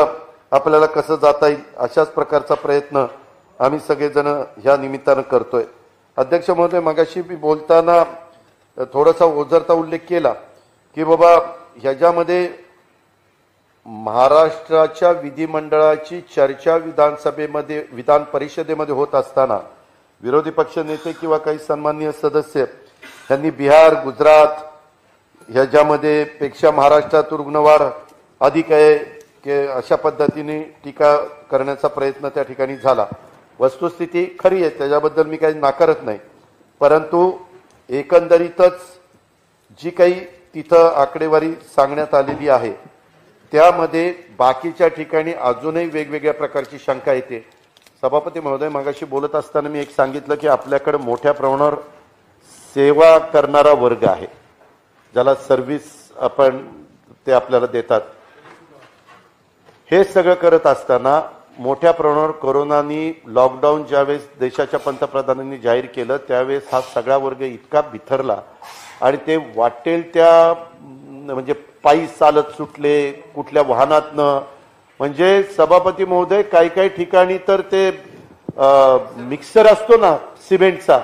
आपल्याला कसं जाता येईल अशाच प्रकारचा प्रयत्न आम्ही सगळेजण ह्या निमित्तानं करतोय. अध्यक्ष महोदय, मगाशी मी बोलताना थोडासा ओझरता उल्लेख केला की बाबा ह्याच्यामध्ये महाराष्ट्राच्या विधिमंडळाची चर्चा विधानसभेमध्ये विधान परिषदेमध्ये होत असताना विरोधी पक्ष नेते किंवा काही सन्माननीय सदस्य यांनी बिहार, गुजरात ह्याच्यामध्ये पेक्षा महाराष्ट्रात रुग्णवाढ अधिक आहे की अशा पद्धतीने टीका करण्याचा प्रयत्न त्या ठिकाणी झाला. वस्तुस्थिती खरी आहे, त्याच्याबद्दल मी काही नाकारत नाही, परंतु एकंदरीतच जी काही तिथं आकडेवारी सांगण्यात आलेली आहे त्यामध्ये बाकीच्या ठिकाणी अजूनही वेगवेगळ्या प्रकारची शंका येते. सभापती महोदय, मगाशी बोलत असताना मी एक सांगितलं की आपल्याकडे मोठ्या प्रमाणावर सेवा करणारा वर्ग आहे, ज्याला सर्व्हिस आपण ते आपल्याला देतात. हे सगळं करत असताना मोठ्या प्रमाणावर कोरोनानी लॉकडाऊन ज्यावेळेस देशाच्या पंतप्रधानांनी जाहीर केलं त्यावेळेस हा सगळा वर्ग इतका बिथरला आणि ते वाटेल त्या म्हणजे पायी चालत सुटले, कुठल्या वाहनातनं. म्हणजे सभापती महोदय, काही काही ठिकाणी तर ते मिक्सर असतो ना सिमेंटचा,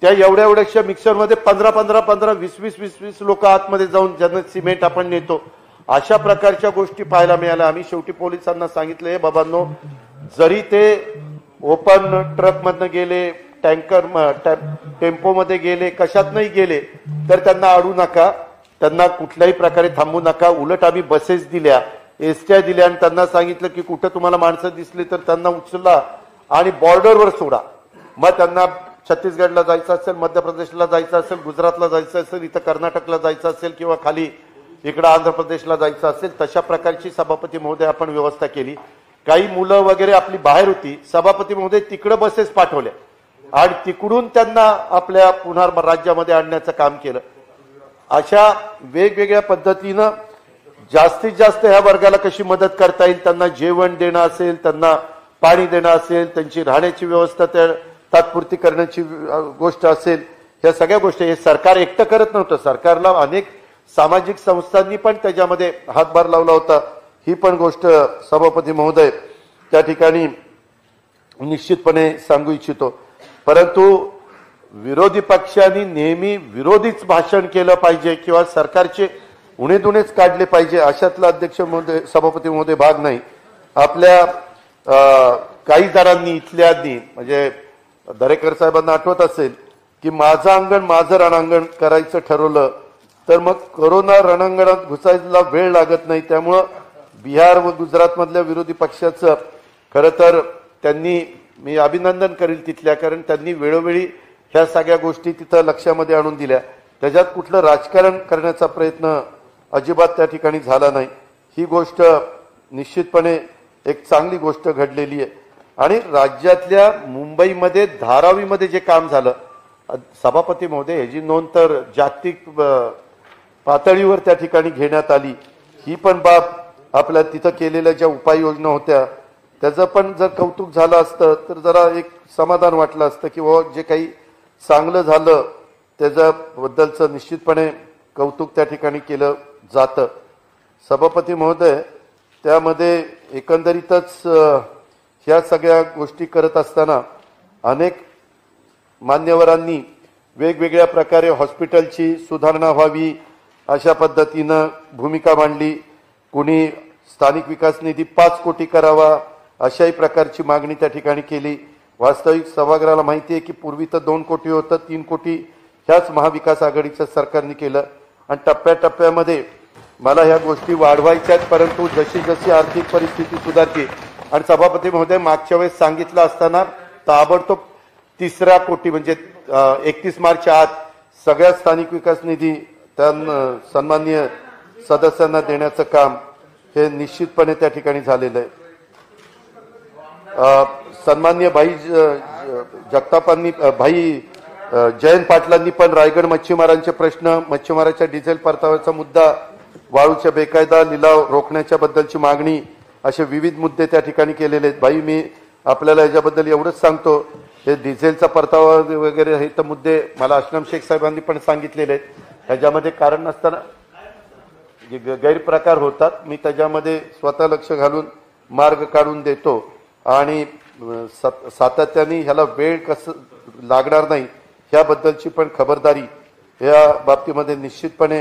त्या एवढ्या एवढ्याशा मिक्सरमध्ये 15 20 लोक आतमध्ये जाऊन ज्यांना सिमेंट आपण नेतो, अशा प्रकारच्या गोष्टी पाहायला मिळाल्या. आम्ही शेवटी पोलिसांना सांगितले, बाबांनो, जरी ते ओपन ट्रक मधनं गेले, टँकर टेम्पोमध्ये गेले, कशात नाही गेले, तर त्यांना अडू नका, त्यांना कुठल्याही प्रकारे थांबू नका. उलट आम्ही बसेस दिल्या, एसट्या दिल्या आणि त्यांना सांगितलं की कुठं तुम्हाला माणसं दिसली तर त्यांना उचला आणि बॉर्डरवर सोडा. मग त्यांना छत्तीसगडला जायचं असेल, मध्य प्रदेशला जायचं असेल, गुजरातला जायचं असेल, इथं कर्नाटकला जायचं असेल किंवा खाली इकडं आंध्र प्रदेशला जायचं असेल, तशा प्रकारची सभापती महोदय आपण व्यवस्था केली. काही मुलं वगैरे आपली बाहेर होती, सभापती महोदय तिकडं बसेस पाठवल्या आणि तिकडून त्यांना आपल्या पुन्हा राज्यामध्ये आणण्याचं काम केलं. अशा वेगवेगळ्या पद्धतीनं जास्तीत जास्त ह्या वर्गाला कशी मदत करता येईल, त्यांना जेवण देणं असेल, त्यांना पाणी देणं असेल, त्यांची राहण्याची व्यवस्था त्या तात्पुरती करण्याची गोष्ट असेल, ह्या सगळ्या गोष्टी हे सरकार एकटं करत नव्हतं. सरकारला अनेक सामाजिक संस्थांनी पण त्याच्यामध्ये हातभार लावला होता. ही पण गोष्ट सभापती महोदय त्या ठिकाणी निश्चितपणे सांगू इच्छितो. परंतु विरोधी पक्षांनी नेहमी विरोधीच भाषण केलं पाहिजे किंवा सरकारचे उणेदुणेच काढले पाहिजे अशातला अध्यक्ष महोदय सभापती महोदय भाग नाही. आपल्या काही जणांनी इथल्यानी म्हणजे दरेकर साहेबांना आठवत असेल की माझं अंगण माझं रणांगण करायचं ठरवलं तर मग कोरोना रणांगणात घुसायला वेळ लागत नाही. त्यामुळं बिहार व गुजरात मधल्या विरोधी पक्षाचं खरं तर त्यांनी मी अभिनंदन करेल तिथल्या, कारण त्यांनी वेळोवेळी ह्या सगळ्या गोष्टी तिथं लक्षामध्ये आणून दिल्या. त्याच्यात कुठलं राजकारण करण्याचा प्रयत्न अजिबात त्या ठिकाणी झाला नाही. ही गोष्ट निश्चितपणे एक चांगली गोष्ट घडलेली आहे. आणि राज्यातल्या मुंबईमध्ये धारावीमध्ये जे काम झालं सभापती महोदय, ह्याची नोंद तर जागतिक पातळीवर त्या ठिकाणी घेण्यात आली. ही पण बाब आपल्या तिथं केलेल्या ज्या उपाययोजना होत्या त्याचं पण जर कौतुक झालं असतं तर जरा एक समाधान वाटलं असतं की बाबा जे काही चांगलं झालं त्याच्याबद्दलचं निश्चितपणे कौतुक त्या ठिकाणी केलं जातं. सभापती महोदय, त्यामध्ये एकंदरीतच ह्या सगळ्या गोष्टी करत असताना अनेक मान्यवरांनी वेगवेगळ्या प्रकारे हॉस्पिटलची सुधारणा व्हावी अशा पद्धतीनं भूमिका मांडली. कुणी स्थानिक विकास निधी 5 कोटी करावा अशाही प्रकारची मागणी त्या ठिकाणी केली. वास्तविक सभागृहाला माहिती आहे की पूर्वी तर 2 कोटी होतं, 3 कोटी ह्याच महाविकास आघाडीच्या सरकारने केलं आणि टप्प्याटप्प्यामध्ये मला ह्या गोष्टी वाढवायच्या आहेत. परंतु जशी जशी आर्थिक परिस्थिती सुधारते आणि सभापती महोदय मागच्या वेळेस सांगितलं असताना ताबडतोब 3 कोटी म्हणजे 31 मार्चच्या आत सगळ्या स्थानिक विकास निधी त्यांना सन्माननीय सदस्यांना देण्याचं काम हे निश्चितपणे त्या ठिकाणी झालेलं आहे. सन्माननीय भाई जगतापांनी भाई जयंत पाटलांनी पण रायगड मच्छीमारांचे प्रश्न, मच्छीमाराच्या डिझेल परताव्याचा मुद्दा वाळूच्या बेकायदा लिलाव रोखण्याच्या बद्दलची मागणी, असे विविध मुद्दे त्या ठिकाणी केलेले आहेत. भाई, मी आपल्याला याच्याबद्दल एवढंच सांगतो, हे डिझेलचा परतावा वगैरे हे तर मुद्दे मला अशरफ शेख साहेबांनी पण सांगितलेले आहेत. ह्याच्यामध्ये कारण नसताना गैरप्रकार होतात. मी त्याच्यामध्ये स्वतः लक्ष घालून मार्ग काढून देतो आणि सातत्याने ह्याला वेळ कसं लागणार नाही ह्याबद्दलची पण खबरदारी या बाबतीमध्ये निश्चितपणे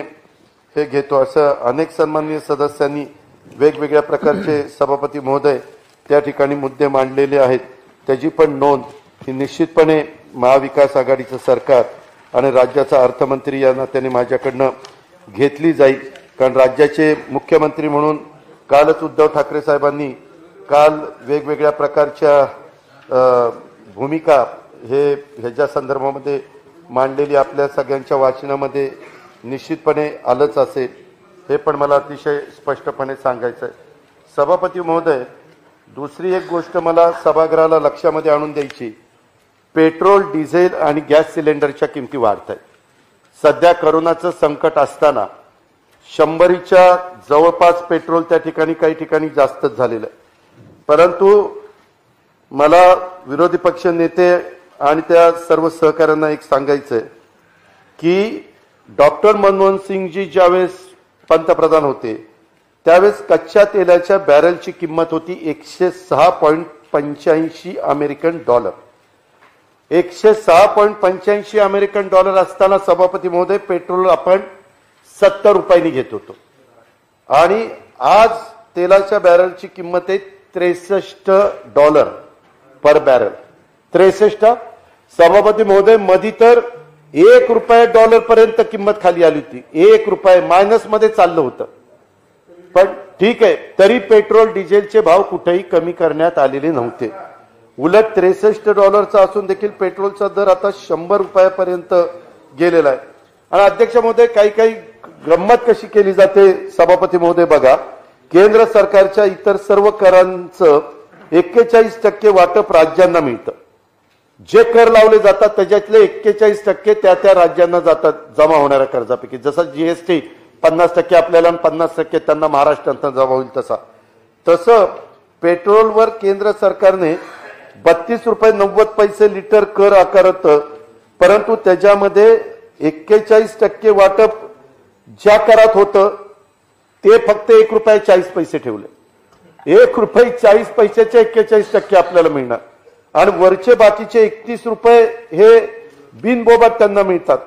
हे घेतो. असं अनेक सन्माननीय सदस्यांनी वेगवेगळ्या प्रकारचे सभापती महोदय त्या ठिकाणी मुद्दे मांडलेले आहेत. त्याची पण नोंद ही निश्चितपणे महाविकास आघाडीचं सरकार आणि राज्याचा अर्थमंत्री या नात्याने माझ्याकडनं घेतली जाईल. कारण राज्याचे मुख्यमंत्री म्हणून कालच उद्धव ठाकरे साहेबांनी काल वेगवेगळ्या प्रकारच्या भूमिका ह्याच्या संदर्भामध्ये मांडलेली आपल्या सगळ्यांच्या वाचनामध्ये निश्चितपणे आलंच असेल. हे पण मला अतिशय स्पष्टपणे सांगायचं आहे. सभापती महोदय, दुसरी एक गोष्ट मला सभागृहाला लक्षामध्ये आणून द्यायची, पेट्रोल, डिझेल आणि गॅस सिलेंडरच्या किमती वाढत आहेत. सध्या करोनाचं संकट असताना 100च्या जवळपास पेट्रोल त्या ठिकाणी काही ठिकाणी जास्तच झालेलं आहे. परंतु मला विरोधी पक्ष नेते आणि त्या सर्व सहकाऱ्यांना एक सांगायचं आहे की डॉक्टर मनमोहन सिंगजी ज्यावेळेस पंतप्रधान होते त्यावेळेस कच्च्या तेलाच्या बॅरलची किंमत होती $106.85 अमेरिकन डॉलर. $106.85 अमेरिकन डॉलर असताना सभापती महोदय पेट्रोल आपण 70 रुपयांनी घेत होतो आणि आज तेलाच्या बॅरलची किंमत आहे $63 पर बॅरल. 63. सभापती महोदय, मध्ये तर $1 डॉलर पर्यंत किंमत खाली आली होती. $1 मायनस मध्ये चाललं होतं. पण ठीक आहे, तरी पेट्रोल डिझेलचे भाव कुठेही कमी करण्यात आलेले नव्हते. उलट $63 असून देखील पेट्रोलचा दर आता $100 गेलेला आहे. आणि अध्यक्ष महोदय, काही गंमत कशी केली जाते सभापती महोदय बघा, केंद्र सरकारच्या इतर सर्व करांचं 41% वाटप राज्यांना मिळतं. जे कर लावले जातात त्याच्यातले 41% त्या राज्यांना जातात जमा होणाऱ्या कर्जापैकी. जसं जीएसटी 50% आपल्याला आणि 50% त्यांना महाराष्ट्रात जमा होईल तसं पेट्रोलवर केंद्र सरकारने $32.90 लिटर कर आकारत, परंतु त्याच्यामध्ये 41% वाटप ज्या करात होतं ते फक्त $1.40 ठेवले. $1.40 41% आपल्याला मिळणार आणि वरचे बाकीचे $31 हे बिनबोबात त्यांना मिळतात.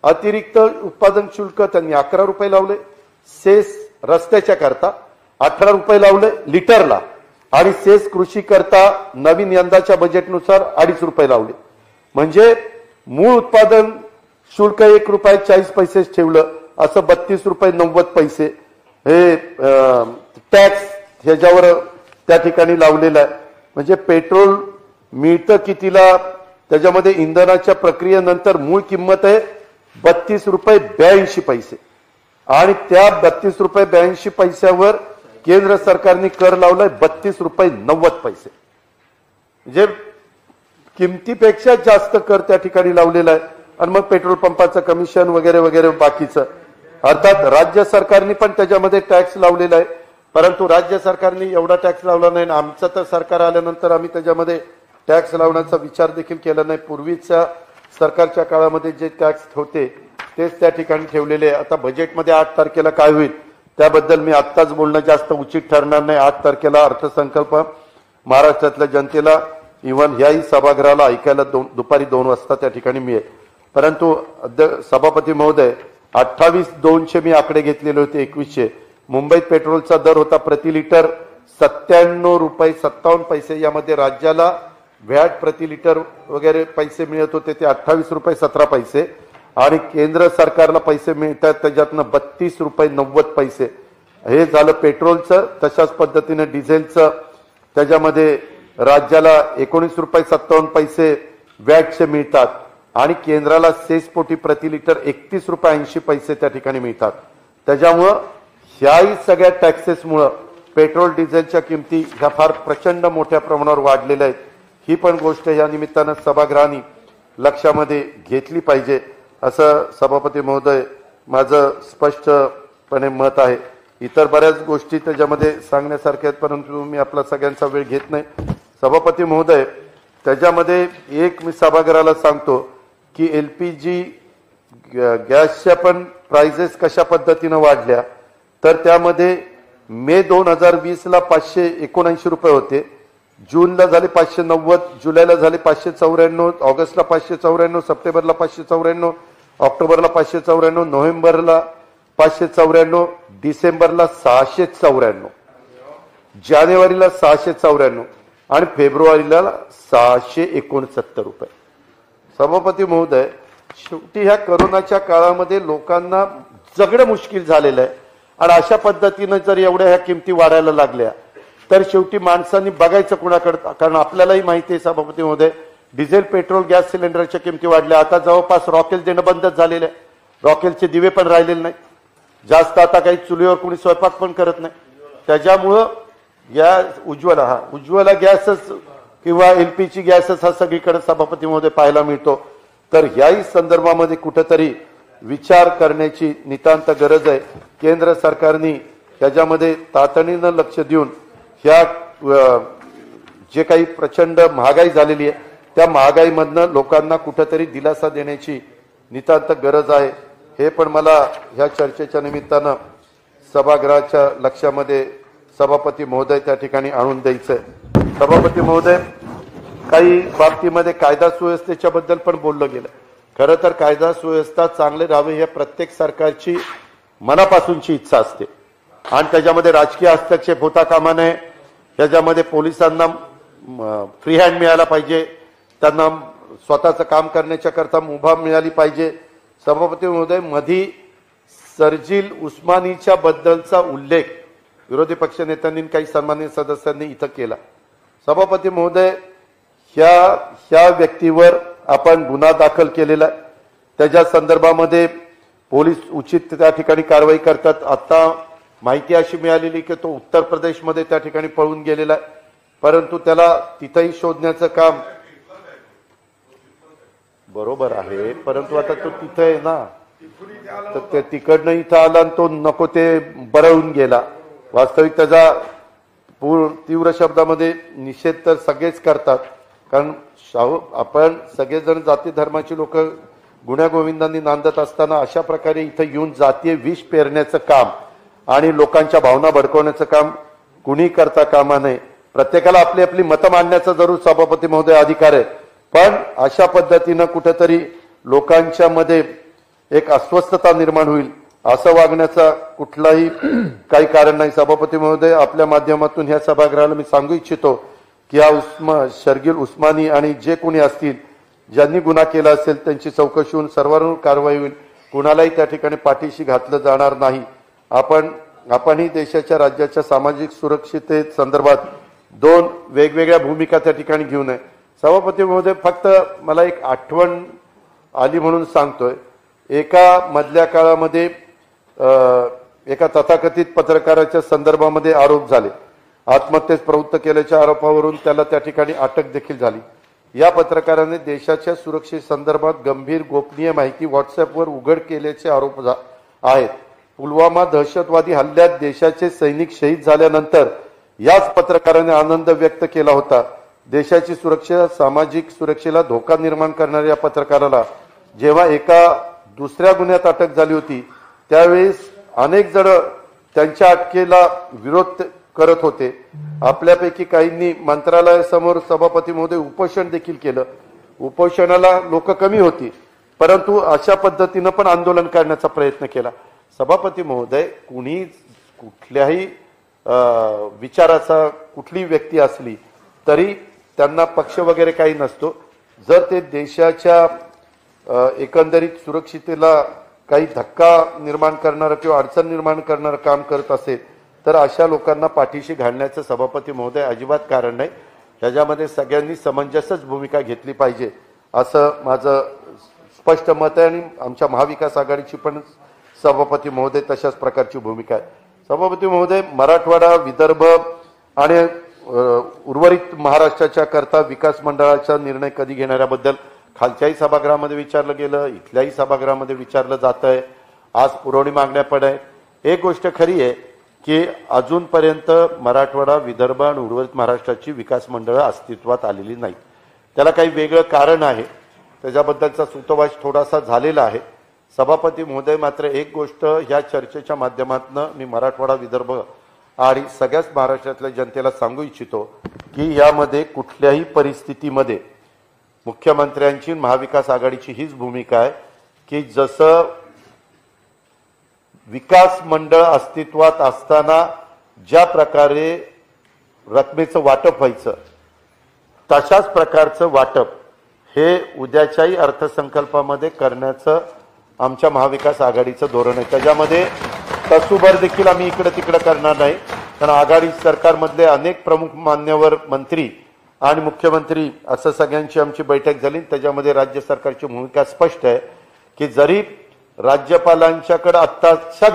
अतिरिक्त उत्पादन शुल्क त्यांनी $11 लावले, सेस रस्त्याच्या करता $18 लावले लिटरला आणि सेस कृषी करता नवीन यंदाच्या बजेटनुसार $2.5 लावले. म्हणजे मूळ उत्पादन शुल्क $1.40 ठेवलं, असं $32.90 हे टॅक्स ह्याच्यावर त्या ठिकाणी लावलेला आहे. म्हणजे पेट्रोल मिळतं कितीला, त्याच्यामध्ये इंधनाच्या प्रक्रियेनंतर मूळ किंमत आहे $32.82 आणि त्या $32.82 केंद्र सरकारने कर लावलाय $32.90. म्हणजे किमतीपेक्षा जास्त कर त्या ठिकाणी लावलेला आहे. आणि मग पेट्रोल पंपाचं कमिशन वगैरे वगैरे बाकीचं. अर्थात राज्य सरकारने पण त्याच्यामध्ये टॅक्स लावलेला आहे, परंतु राज्य सरकारने एवढा टॅक्स लावला नाही. आमचं तर सरकार आल्यानंतर आम्ही त्याच्यामध्ये टॅक्स लावण्याचा विचार देखील केला नाही. पूर्वीच्या सरकारच्या काळामध्ये जे टॅक्स होते तेच त्या ठिकाणी ठेवलेले. आता बजेटमध्ये 8 तारखेला काय होईल त्याबद्दल मी आत्ताच बोलणं जास्त उचित ठरणार नाही. 8 तारखेला अर्थसंकल्प महाराष्ट्रातल्या जनतेला इव्हन ह्याही सभागृहाला ऐकायला दुपारी 2 वाजता त्या ठिकाणी मिळेल. परंतु सभापती महोदय, 28,200 मी आकडे घेतलेले होते. 2100 मुंबईत पेट्रोलचा दर होता प्रति लिटर $97.57. यामध्ये राज्याला व्हॅट प्रति लिटर वगैरे पैसे मिळत होते ते $28.17 आणि केंद्र सरकारला पैसे मिळतात त्याच्यातनं $32.90. हे झालं पेट्रोलचं. तशाच पद्धतीने डिझेलचं त्याच्यामध्ये राज्याला $19.57 व्हॅटचे मिळतात आणि केंद्राला सेसपोटी प्रति लिटर $31.80 त्या ठिकाणी मिळतात. त्याच्यामुळं ह्याही सगळ्या टॅक्सेसमुळं पेट्रोल डिझेलच्या किमती ह्या फार प्रचंड मोठ्या प्रमाणावर वाढलेल्या आहेत. ही पण गोष्ट या निमित्तानं सभागृहाने लक्षामध्ये घेतली पाहिजे असं सभापती महोदय माझं स्पष्टपणे मत आहे. इतर बऱ्याच गोष्टी त्याच्यामध्ये सांगण्यासारख्या आहेत, परंतु मी आपला सगळ्यांचा वेळ घेत नाही. सभापती महोदय, त्याच्यामध्ये एक मी सभागृहाला सांगतो की LPG गॅसच्या पण प्राइजेस कशा पद्धतीनं वाढल्या, तर त्यामध्ये मे 2020 ला 579 रुपये होते, जूनला झाले 590, जुलैला झाले 594, ऑगस्टला 594, सप्टेंबरला 594, ऑक्टोबरला 594, नोव्हेंबरला 594, डिसेंबरला 694, जानेवारीला 694 आणि फेब्रुवारीला 669 रुपये. सभापती महोदय, शेवटी ह्या कोरोनाच्या काळामध्ये लोकांना जगणं मुश्किल झालेलं आहे आणि अशा पद्धतीनं जर एवढ्या ह्या किमती वाढायला लागल्या तर शेवटी माणसांनी बघायचं कुणाकडे. कारण आपल्यालाही माहिती आहे सभापती महोदय, डिझेल पेट्रोल गॅस सिलेंडरच्या किमती वाढल्या. आता जवळपास रॉकेल देणं बंदच झालेलं आहे, रॉकेलचे दिवे पण राहिलेले नाही, जास्त आता काही चुलीवर कोणी स्वयंपाक पण करत नाही. त्याच्यामुळं गॅस उज्ज्वला गॅसच किंवा LPG गॅसच हा सगळीकडे सभापती महोदय पाहायला मिळतो. तर ह्याही संदर्भामध्ये कुठेतरी विचार करण्याची नितांत गरज आहे. केंद्र सरकारने त्याच्यामध्ये तातडीनं लक्ष देऊन ह्या जे काही प्रचंड महागाई झालेली आहे त्या महागाईमधनं लोकांना कुठेतरी दिलासा देण्याची नितांत गरज आहे. हे पण मला ह्या चर्चेच्या निमित्तानं सभागृहाच्या लक्षामध्ये सभापती महोदय त्या ठिकाणी आणून द्यायचंय. सभापती महोदय, काही बाबतीमध्ये कायदा सुव्यवस्थेच्या बद्दल पण बोललं गेलं. खरं तर कायदा सुव्यवस्था चांगले राहावे हे प्रत्येक सरकारची मनापासूनची इच्छा असते आणि त्याच्यामध्ये राजकीय हस्तक्षेप होता कामा नये. त्याच्यामध्ये पोलिसांना फ्री हँड मिळायला पाहिजे, त्यांना स्वतःचं काम करण्याच्या करता मुभा मिळाली पाहिजे. सभापती महोदय, मधी सर्जिल उस्मानीच्या बद्दलचा उल्लेख विरोधी पक्षनेत्यांनी काही सन्माननीय सदस्यांनी इथं केला. सभापती महोदय, ह्या व्यक्तीवर आपण गुन्हा दाखल केलेला आहे, त्याच्या संदर्भामध्ये पोलीस उचित त्या ठिकाणी कारवाई करतात. आता माहिती अशी मिळालेली की तो उत्तर प्रदेशमध्ये त्या ठिकाणी पळून गेलेला आहे, परंतु त्याला तिथंही शोधण्याचं काम बरोबर आहे, परंतु आता तो तिथं आहे ना, तर ते तिकडनं इथं आला आणि तो नको ते बरळून गेला. वास्तविक त्याचा तीव्र शब्दामध्ये निषेध तर सगळेच करतात, कारण आपण सगळेजण जाती धर्माची लोक गुण्यागोविंदांनी नांदत असताना अशा प्रकारे इथं येऊन जातीय विष पेरण्याचं काम आणि लोकांच्या भावना भडकवण्याचं काम कुणी करता कामा नये. प्रत्येकाला आपली आपली मतं मांडण्याचा जरूर सभापती महोदय अधिकार आहे, पण अशा पद्धतीनं कुठेतरी लोकांच्या मध्ये एक अस्वस्थता निर्माण होईल असं वागण्याचा कुठलाही काही कारण नाही. सभापती महोदय, आपल्या माध्यमातून ह्या सभागृहाला मी सांगू इच्छितो की हा शर्गिल उस्मानी आणि जे कोणी असतील ज्यांनी गुन्हा केला असेल त्यांची चौकशी होऊन सर्वांवर कारवाई होईल, कुणालाही त्या ठिकाणी पाठीशी घातलं जाणार नाही. आपणही देशाच्या राज्याच्या सामाजिक सुरक्षितते संदर्भात दोन वेगवेगळ्या भूमिका त्या ठिकाणी घेऊ नये. सभापती महोदय, फक्त मला एक आठवण आली म्हणून सांगतोय. एका मधल्या काळामध्ये एका तथाकथित पत्रकाराच्या संदर्भामध्ये आरोप झाले, आत्महत्येस प्रवृत्त केल्याच्या आरोपावरून त्याला त्या ठिकाणी अटक देखील झाली. या पत्रकाराने देशाच्या सुरक्षेसंदर्भात गंभीर गोपनीय माहिती व्हॉट्सअपवर उघड केल्याचे आरोप आहेत. पुलवामा दहशतवादी हल्ल्यात देशाचे सैनिक शहीद झाल्यानंतर याच पत्रकाराने आनंद व्यक्त केला होता. देशाची सुरक्षा, सामाजिक सुरक्षेला धोका निर्माण करणाऱ्या या पत्रकाराला जेव्हा एका दुसऱ्या गुन्ह्यात अटक झाली होती त्यावेळेस अनेक जण त्यांच्या अटकेला विरोध करत होते. आपल्यापैकी काहींनी मंत्रालयासमोर सभापती महोदय उपोषण देखील केलं. उपोषणाला लोक कमी होती, परंतु अशा पद्धतीनं पण आंदोलन करण्याचा प्रयत्न केला. सभापती महोदय, कुठल्याही विचाराचा कुठली व्यक्ती असली तरी त्यांना पक्ष वगैरे काही नसतो. जर ते देशाच्या एकंदरीत सुरक्षितेला काही धक्का निर्माण करणारं किंवा अडचण निर्माण करणारं काम करत असेल तर अशा लोकांना पाठीशी घालण्याचं सभापती महोदय अजिबात कारण नाही. त्याच्यामध्ये सगळ्यांनी समंजसच भूमिका घेतली पाहिजे असं माझं स्पष्ट मत आहे आणि आमच्या महाविकास आघाडीची पण सभापती महोदय तशाच प्रकारची भूमिका आहे. सभापती महोदय, मराठवाडा, विदर्भ आणि उर्वरित महाराष्ट्राच्या करता विकास मंडळाचा निर्णय कधी घेणाऱ्याबद्दल खालच्याही सभागृहामध्ये विचारलं गेलं, इथल्याही सभागृहामध्ये विचारलं जात आहे. आज पुरवणी मागण्या पण आहे. एक गोष्ट खरी आहे की अजूनपर्यंत मराठवाडा, विदर्भ आणि उर्वरित महाराष्ट्राची विकास मंडळं अस्तित्वात आलेली नाहीत. त्याला काही वेगळं कारण आहे, त्याच्याबद्दलचा सूतोवाच थोडासा झालेला आहे. सभापती महोदय, मात्र एक गोष्ट ह्या चर्चेच्या माध्यमातून मी मराठवाडा, विदर्भ आणि सगळ्याच महाराष्ट्रातल्या जनतेला सांगू इच्छितो की यामध्ये कुठल्याही परिस्थितीमध्ये मुख्यमंत्र्यांची, महाविकास आघाडीची हीच भूमिका आहे की जसं विकास मंडळ अस्तित्वात असताना ज्या प्रकारे रकमेचं वाटप व्हायचं तशाच प्रकारचं वाटप हे उद्याच्याही अर्थसंकल्पामध्ये करण्याचं आमच्या महाविकास आघाडीचं धोरण आहे. त्याच्यामध्ये तसूभर देखील आम्ही इकडे तिकडे करणार नाही, कारण आघाडी सरकारमधले अनेक प्रमुख मान्यवर मंत्री आणि मुख्यमंत्री असं सगळ्यांची आमची बैठक झाली. त्याच्यामध्ये राज्य सरकारची भूमिका स्पष्ट आहे की जरी राज्यपालांच्याकडे आत्ताच्या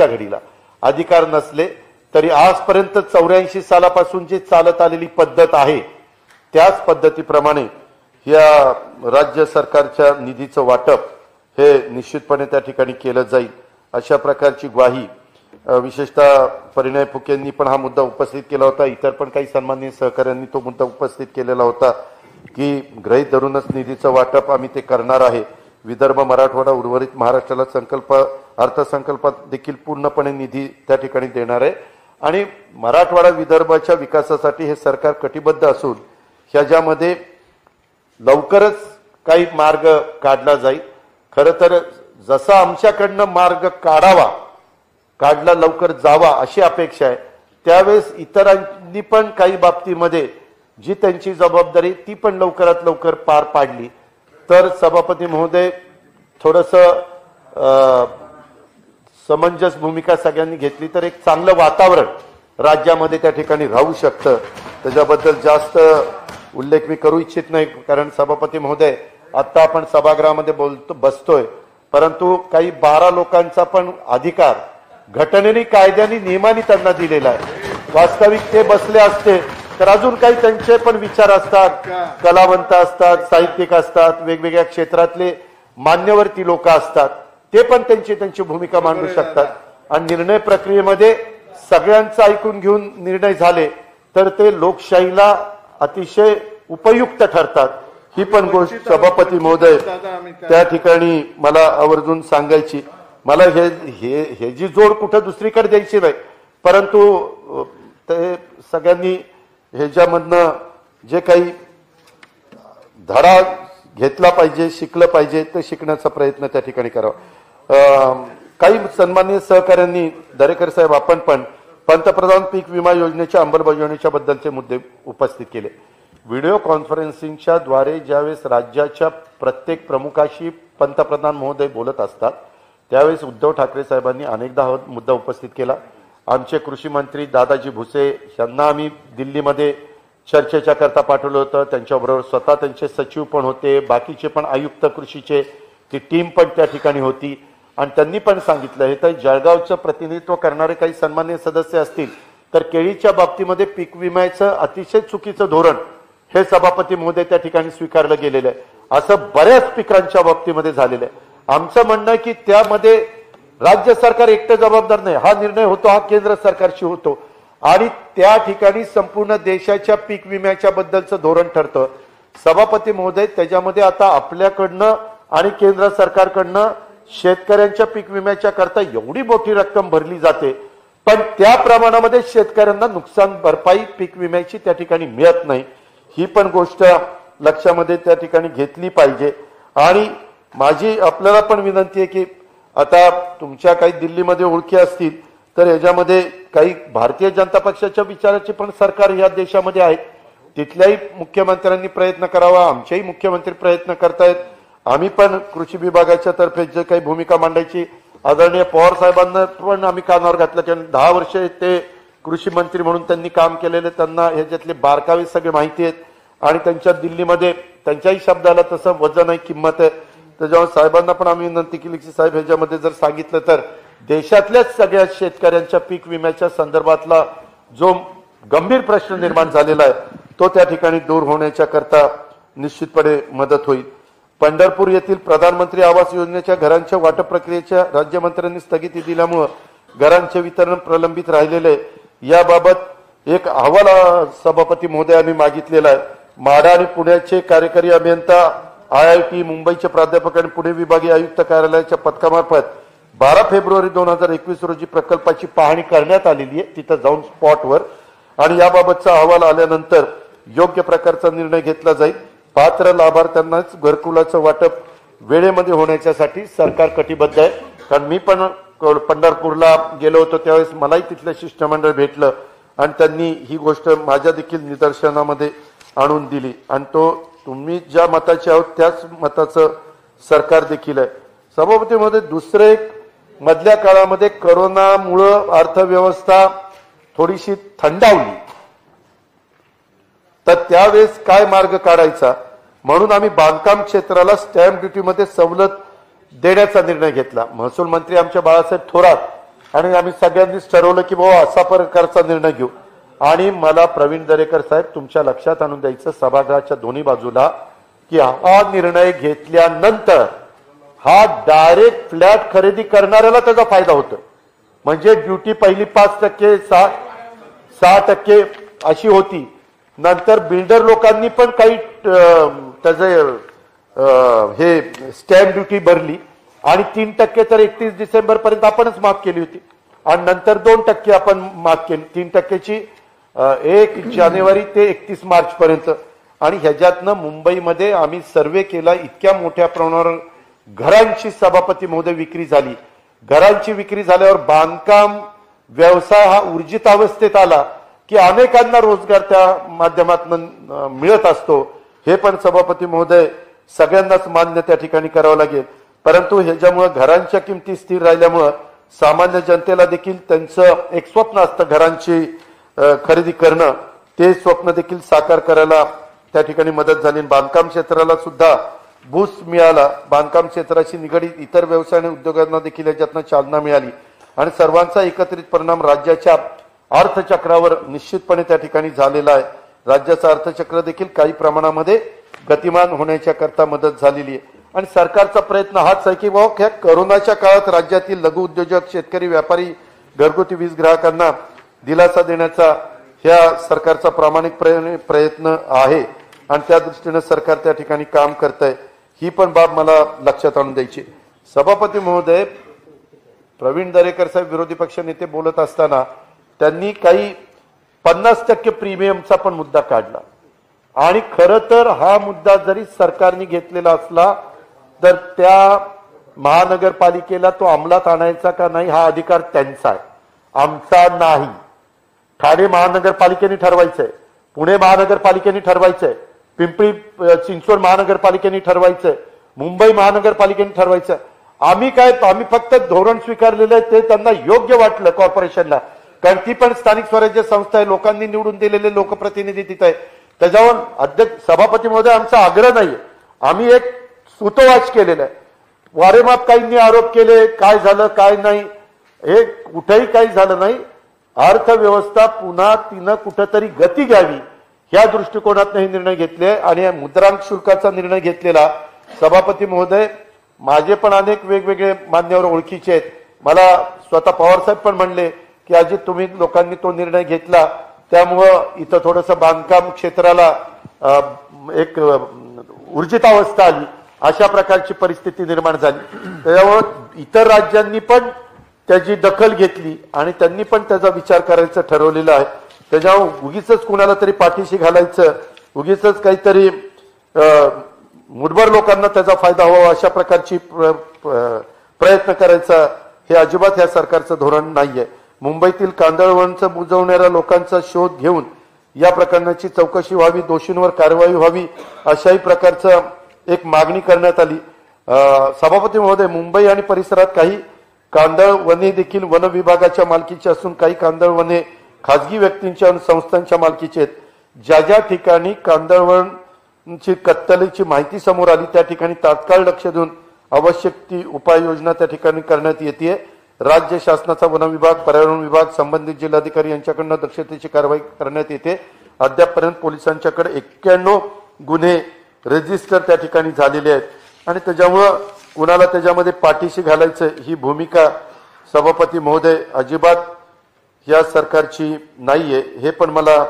घडीला अधिकार नसले तरी आजपर्यंत 84 सालापासून जी चालत आलेली पद्धत आहे त्याच पद्धतीप्रमाणे या राज्य सरकारच्या निधीचं वाटप हे निश्चितपणे त्या ठिकाणी केलं जाईल अशा प्रकारची ग्वाही विशेषतः परिणय फुकेंनी पण हा मुद्दा उपस्थित केला होता. इतर पण काही सन्माननीय सहकाऱ्यांनी तो मुद्दा उपस्थित केलेला होता की गृहीत धरूनच निधीचं वाटप आम्ही ते करणार आहे. विदर्भ, मराठवाडा, उर्वरित महाराष्ट्राला अर्थसंकल्पात देखील पूर्णपणे निधी त्या ठिकाणी देणार आहे आणि मराठवाडा, विदर्भाच्या विकासासाठी हे सरकार कटिबद्ध असून ह्याच्यामध्ये लवकरच काही मार्ग काढला जाईल. खरं तर जसा आमच्याकडनं मार्ग काढला लवकर जावा अशी अपेक्षा आहे, त्यावेळेस इतरांनी पण काही बाबतीमध्ये जी त्यांची जबाबदारी ती पण लवकरात लवकर पार पाडली तर सभापती महोदय थोडंसं समंजस भूमिका सगळ्यांनी घेतली तर एक चांगलं वातावरण राज्यामध्ये त्या ठिकाणी राहू शकतं. त्याच्याबद्दल जास्त उल्लेख मी करू इच्छित नाही, कारण सभापती महोदय आता आपण सभागृहामध्ये बसतोय, परंतु काही 12 लोकांचा पण अधिकार घटनेने, कायद्याने, नियमाने त्यांना दिलेला आहे. वास्तविक ते बसले असते तर अजून काही त्यांचे पण विचार असतात, कलावंत असतात, साहित्यिक असतात, वेगवेगळ्या क्षेत्रातले मान्यवरती लोक असतात, ते पण त्यांची भूमिका मांडू शकतात आणि निर्णय प्रक्रियेमध्ये सगळ्यांचं ऐकून घेऊन निर्णय झाले तर ते लोकशाहीला अतिशय उपयुक्त ठरतात. ही पण गोष्ट सभापती महोदय त्या ठिकाणी मला आवर्जून सांगायची. मला हे जी जोड कुठं दुसरीकडे द्यायची नाही, परंतु ते सगळ्यांनी ह्याच्यामधनं जे काही धडा घेतला पाहिजे, शिकलं पाहिजे ते शिकण्याचा प्रयत्न त्या ठिकाणी करावा. काही सन्माननीय सहकाऱ्यांनी, दरेकर साहेब आपण पण पंतप्रधान पीक विमा योजनेच्या अंमलबजावणीच्या बद्दलचे मुद्दे उपस्थित केले. व्हिडिओ कॉन्फरन्सिंगच्या द्वारे ज्यावेळेस राज्याच्या प्रत्येक प्रमुखाशी पंतप्रधान महोदय बोलत असतात त्यावेळेस उद्धव ठाकरे साहेबांनी अनेकदा हा मुद्दा उपस्थित केला. आमचे कृषी मंत्री दादाजी भुसे यांना आम्ही दिल्लीमध्ये चर्चेच्या करता पाठवलं होतं. त्यांच्याबरोबर स्वतः त्यांचे सचिव पण होते, बाकीचे पण आयुक्त कृषीचे ती टीम पण त्या ठिकाणी होती आणि त्यांनी पण सांगितलं हे तर जळगावचं प्रतिनिधित्व करणारे काही सन्माननीय सदस्य असतील तर केळीच्या बाबतीमध्ये पीक विम्याचं अतिशय चुकीचं धोरण हे सभापती महोदय त्या ठिकाणी स्वीकारलं गेलेलं आहे. असं बऱ्याच पिकांच्या बाबतीमध्ये झालेलं आहे. आमचं म्हणणं आहे की त्यामध्ये राज्य सरकार एकटं जबाबदार नाही, हा निर्णय होतो हा केंद्र सरकारशी होतो आणि त्या ठिकाणी संपूर्ण देशाच्या पीक विम्याच्या बद्दलचं धोरण ठरतं. सभापती महोदय, त्याच्यामध्ये आता आपल्याकडनं आणि केंद्र सरकारकडनं शेतकऱ्यांच्या पीक विम्याच्या करता एवढी मोठी रक्कम भरली जाते, पण त्या प्रमाणामध्ये शेतकऱ्यांना नुकसान भरपाई पीक विम्याची त्या ठिकाणी मिळत नाही. ही पण गोष्ट लक्षामध्ये त्या ठिकाणी घेतली पाहिजे. आणि माझी आपल्याला पण विनंती आहे की आता तुमच्या काही दिल्लीमध्ये ओळखी असतील तर याच्यामध्ये काही भारतीय जनता पक्षाच्या विचाराचे पण सरकार या देशामध्ये आहेत. तिथल्याही मुख्यमंत्र्यांनी प्रयत्न करावा, आमचेही मुख्यमंत्री प्रयत्न करतायत. आम्ही पण कृषी विभागाच्या तर्फे जे काही भूमिका मांडायची आदरणीय पवार साहेबांना पण आम्ही कानावर घातलं, कारण 10 वर्ष ते कृषी मंत्री म्हणून त्यांनी काम केलेले, त्यांना ह्याच्यातले बारकावे सगळे माहिती आहेत आणि त्यांच्या दिल्लीमध्ये त्यांच्याही शब्दाला तसं वजन आहे, किंमत आहे. त्याच्यामुळे साहेबांना पण आम्ही विनंती केली की साहेब ह्याच्यामध्ये जर सांगितलं तर देशातल्याच सगळ्या शेतकऱ्यांच्या पीक विम्याच्या संदर्भातला जो गंभीर प्रश्न निर्माण झालेला आहे तो त्या ठिकाणी दूर होण्याच्या करता निश्चितपणे मदत होईल. पंढरपूर येथील प्रधानमंत्री आवास योजनेच्या घरांच्या वाटप प्रक्रियेच्या राज्यमंत्र्यांनी स्थगिती दिल्यामुळे घरांचे वितरण प्रलंबित राहिलेले याबाबत एक अहवाल सभापती महोदयांनी मागितलेला आहे. माढा आणि पुण्याचे कार्यकारी अभियंता IIT मुंबईचे प्राध्यापक आणि पुणे विभागीय आयुक्त कार्यालयाच्या पथकामार्फत 12 फेब्रुवारी 2021 रोजी प्रकल्पाची पाहणी करण्यात आलेली आहे तिथं जाऊन स्पॉटवर, आणि याबाबतचा अहवाल आल्यानंतर योग्य प्रकारचा निर्णय घेतला जाईल. पात्र लाभार्थ्यांनाच घरकुलाचं वाटप वेळेमध्ये होण्यासाठी सरकार कटिबद्ध आहे. कारण मी पण पंढरपूरला गेलो होतो त्यावेळेस मलाही तिथलं शिष्टमंडळ भेटलं आणि त्यांनी ही गोष्ट माझ्या देखील निदर्शनामध्ये आणून दिली, आणि तो तुम्ही ज्या मताचे आहोत त्याच मताचं सरकार देखील आहे. सभापतीमध्ये दुसरे एक, मधल्या काळामध्ये कोरोनामुळं अर्थव्यवस्था थोडीशी थंडावली, तर त्यावेळेस काय मार्ग काढायचा म्हणून आम्ही बांधकाम क्षेत्राला स्टॅम्प ड्युटीमध्ये सवलत देण्याचा निर्णय घेतला. महसूल मंत्री आमच्या बाळासाहेब थोरात आणि आम्ही सगळ्यांनीच ठरवलं की बाबा असा प्रकारचा निर्णय घेऊ. आणि मला प्रवीण दरेकर साहेब तुमच्या लक्षात आणून द्यायचं सभागृहाच्या दोन्ही बाजूला की हा निर्णय घेतल्यानंतर हा डायरेक्ट फ्लॅट खरेदी करणाऱ्याला त्याचा फायदा होतो. म्हणजे ड्युटी पहिली 5%, 6% अशी होती. नंतर बिल्डर लोकांनी पण काही त्याचे हे स्टॅम्प ड्युटी भरली आणि 3% तर 31 डिसेंबर पर्यंत आपणच माफ केली होती, आणि नंतर 2% आपण माफ केली. 3%ची 1 जानेवारी ते 31 मार्च पर्यंत. आणि ह्याच्यातनं मुंबईमध्ये आम्ही सर्वे केला, इतक्या मोठ्या प्रमाणावर घरांची सभापती महोदय विक्री झाली. घरांची विक्री झाल्यावर बांधकाम व्यवसाय हा ऊर्जित अवस्थेत आला की अनेकांना रोजगार त्या माध्यमातून मिळत असतो. हे पण सभापती महोदय सगळ्यांनाच मान्य त्या ठिकाणी करावं लागेल. परंतु ह्याच्यामुळे घरांच्या किमती स्थिर राहिल्यामुळं सामान्य जनतेला देखील त्यांचं एक स्वप्न असतं घरांची खरेदी करणं, ते स्वप्न देखील साकार करायला त्या ठिकाणी मदत झाली. बांधकाम क्षेत्राला सुद्धा बूस्ट मिळाला. बांधकाम क्षेत्राशी निगडीत इतर व्यवसाय आणि उद्योगांना देखील याच्यातनं चालना मिळाली आणि सर्वांचा एकत्रित परिणाम राज्याच्या अर्थचक्रावर निश्चितपणे त्या ठिकाणी झालेला आहे. राज्याचं अर्थचक्र देखील काही प्रमाणामध्ये गतिमान होण्याच्या करता मदत झालेली आहे. आणि सरकारचा प्रयत्न हाच आहे की बाबा ह्या कोरोनाच्या काळात राज्यातील लघु उद्योजक, शेतकरी, व्यापारी, घरगुती वीज ग्राहकांना दिलासा देण्याचा ह्या सरकारचा प्रामाणिक प्रयत्न आहे आणि त्या दृष्टीने सरकार त्या ठिकाणी काम करत आहे. ही पण बाब मला लक्षात आणून द्यायची. सभापती महोदय, प्रवीण दरेकर साहेब विरोधी पक्ष नेते बोलत असताना त्यांनी काही 50% प्रीमियमचा पण मुद्दा काढला. आणि खरं तर हा मुद्दा जरी सरकारने घेतलेला असला तर त्या महानगरपालिकेला तो अंमलात आणायचा का नाही हा अधिकार त्यांचा आहे, आमचा नाही. ठाणे महानगरपालिकेने ठरवायचंय, पुणे महानगरपालिकेने ठरवायचंय, पिंपरी चिंचवड महानगरपालिकेने ठरवायचंय, मुंबई महानगरपालिकेने ठरवायचंय. आम्ही फक्त धोरण स्वीकारलेलं आहे ते त्यांना योग्य वाटलं कॉर्पोरेशनला, कारण ती पण स्थानिक स्वराज्य संस्था आहे, लोकांनी निवडून दिलेले लोकप्रतिनिधी तिथे आहे. त्याच्यावर अध्यक्ष सभापती महोदय आमचा आग्रह नाहीये, आम्ही एक सूतोवाच केलेला आहे. वारेमाप काहींनी आरोप केले, काय झालं काय नाही, हे कुठेही काही झालं नाही. अर्थव्यवस्था पुन्हा तिनं कुठंतरी गती घ्यावी ह्या दृष्टिकोनातून हे निर्णय घेतले आणि मुद्रांक शुल्काचा निर्णय घेतलेला. सभापती महोदय, माझे पण अनेक वेगवेगळे मान्यवर ओळखीचे आहेत. मला स्वतः पवारसाहेब पण म्हणले की अजित तुम्ही लोकांनी तो निर्णय घेतला त्यामुळं इथं थोडंसं बांधकाम क्षेत्राला एक ऊर्जितावस्था आली, अशा प्रकारची परिस्थिती निर्माण झाली. त्याच्यामुळं इतर राज्यांनी पण त्याची दखल घेतली आणि त्यांनी पण त्याचा विचार करायचं ठरवलेलं आहे. त्याच्यामुळे उगीच कुणाला तरी पाठीशी घालायचं, उगीच काहीतरी मुठभर लोकांना त्याचा फायदा व्हावा अशा प्रकारची प्रयत्न करायचा हे अजिबात ह्या सरकारचं धोरण नाहीये. मुंबईतील कांदळवनचं बुजवणाऱ्या लोकांचा शोध घेऊन या प्रकरणाची चौकशी व्हावी, दोषींवर कारवाई व्हावी अशाही प्रकारचं एक मागणी करण्यात आली. सभापती महोदय, मुंबई आणि परिसरात काही कांदळवने देखील वन विभागाच्या मालकीची असून काही कांदळवने खाजगी व्यक्तींच्या आणि संस्थांच्या मालकीचे आहेत. ज्या ज्या ठिकाणी कांदळवनची कत्तलीची माहिती समोर आली त्या ठिकाणी तात्काळ लक्ष देऊन आवश्यक ती उपाययोजना त्या ठिकाणी करण्यात येते. राज्य शासनाचा वन विभाग, पर्यावरण विभाग, संबंधित जिल्हाधिकारी यांच्याकडून दक्षतेची कारवाई करण्यात येते. अद्यापपर्यंत पोलिसांच्याकडे 91 गुन्हे रजिस्टर त्या ठिकाणी झालेले आहेत आणि त्याच्यामुळं कुणाला त्याच्यामध्ये पाठीशी घालायचं ही भूमिका सभापती महोदय अजिबात या सरकारची नाहीये, हे पण मला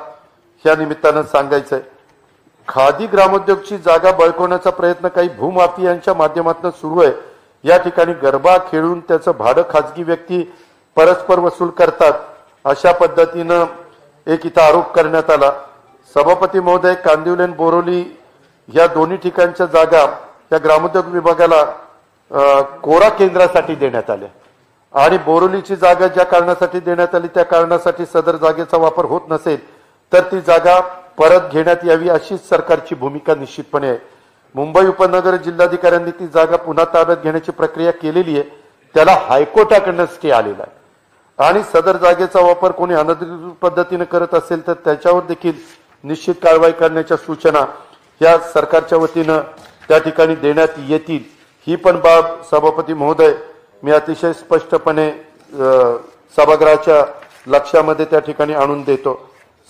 या निमित्तानं सांगायचं आहे. खादी ग्रामोद्योगची जागा बळकवण्याचा प्रयत्न काही भूमाफियांच्या माध्यमातून सुरू आहे. या ठिकाणी गरबा खेळून त्याचं भाडं खाजगी व्यक्ती परस्पर वसूल करतात, अशा पद्धतीनं एक इथं आरोप करण्यात आला. सभापती महोदय, कांदिवली आणि बोरोली या दोन्ही ठिकाणच्या जागा या ग्रामोद्योग विभागाला कोरा केंद्रासाठी देण्यात आल्या आणि बोरोलीची जागा ज्या कारणासाठी देण्यात आली त्या कारणासाठी सदर जागेचा वापर होत नसेल तर ती जागा परत घेण्यात यावी अशीच सरकारची भूमिका निश्चितपणे आहे. मुंबई उपनगर जिल्हाधिकाऱ्यांनी ती जागा पुन्हा ताब्यात घेण्याची प्रक्रिया केलेली आहे. त्याला हायकोर्टाकडनं स्टे आलेला आहे आणि सदर जागेचा वापर कोणी अनधिकृत पद्धतीने करत असेल तर त्याच्यावर देखील निश्चित कारवाई करण्याच्या सूचना या सरकारच्या वतीनं त्या ठिकाणी देण्यात येतील. ही पण बाब सभापती महोदय मी अतिशय स्पष्टपणे सभागृहाच्या लक्षामध्ये त्या ठिकाणी आणून देतो.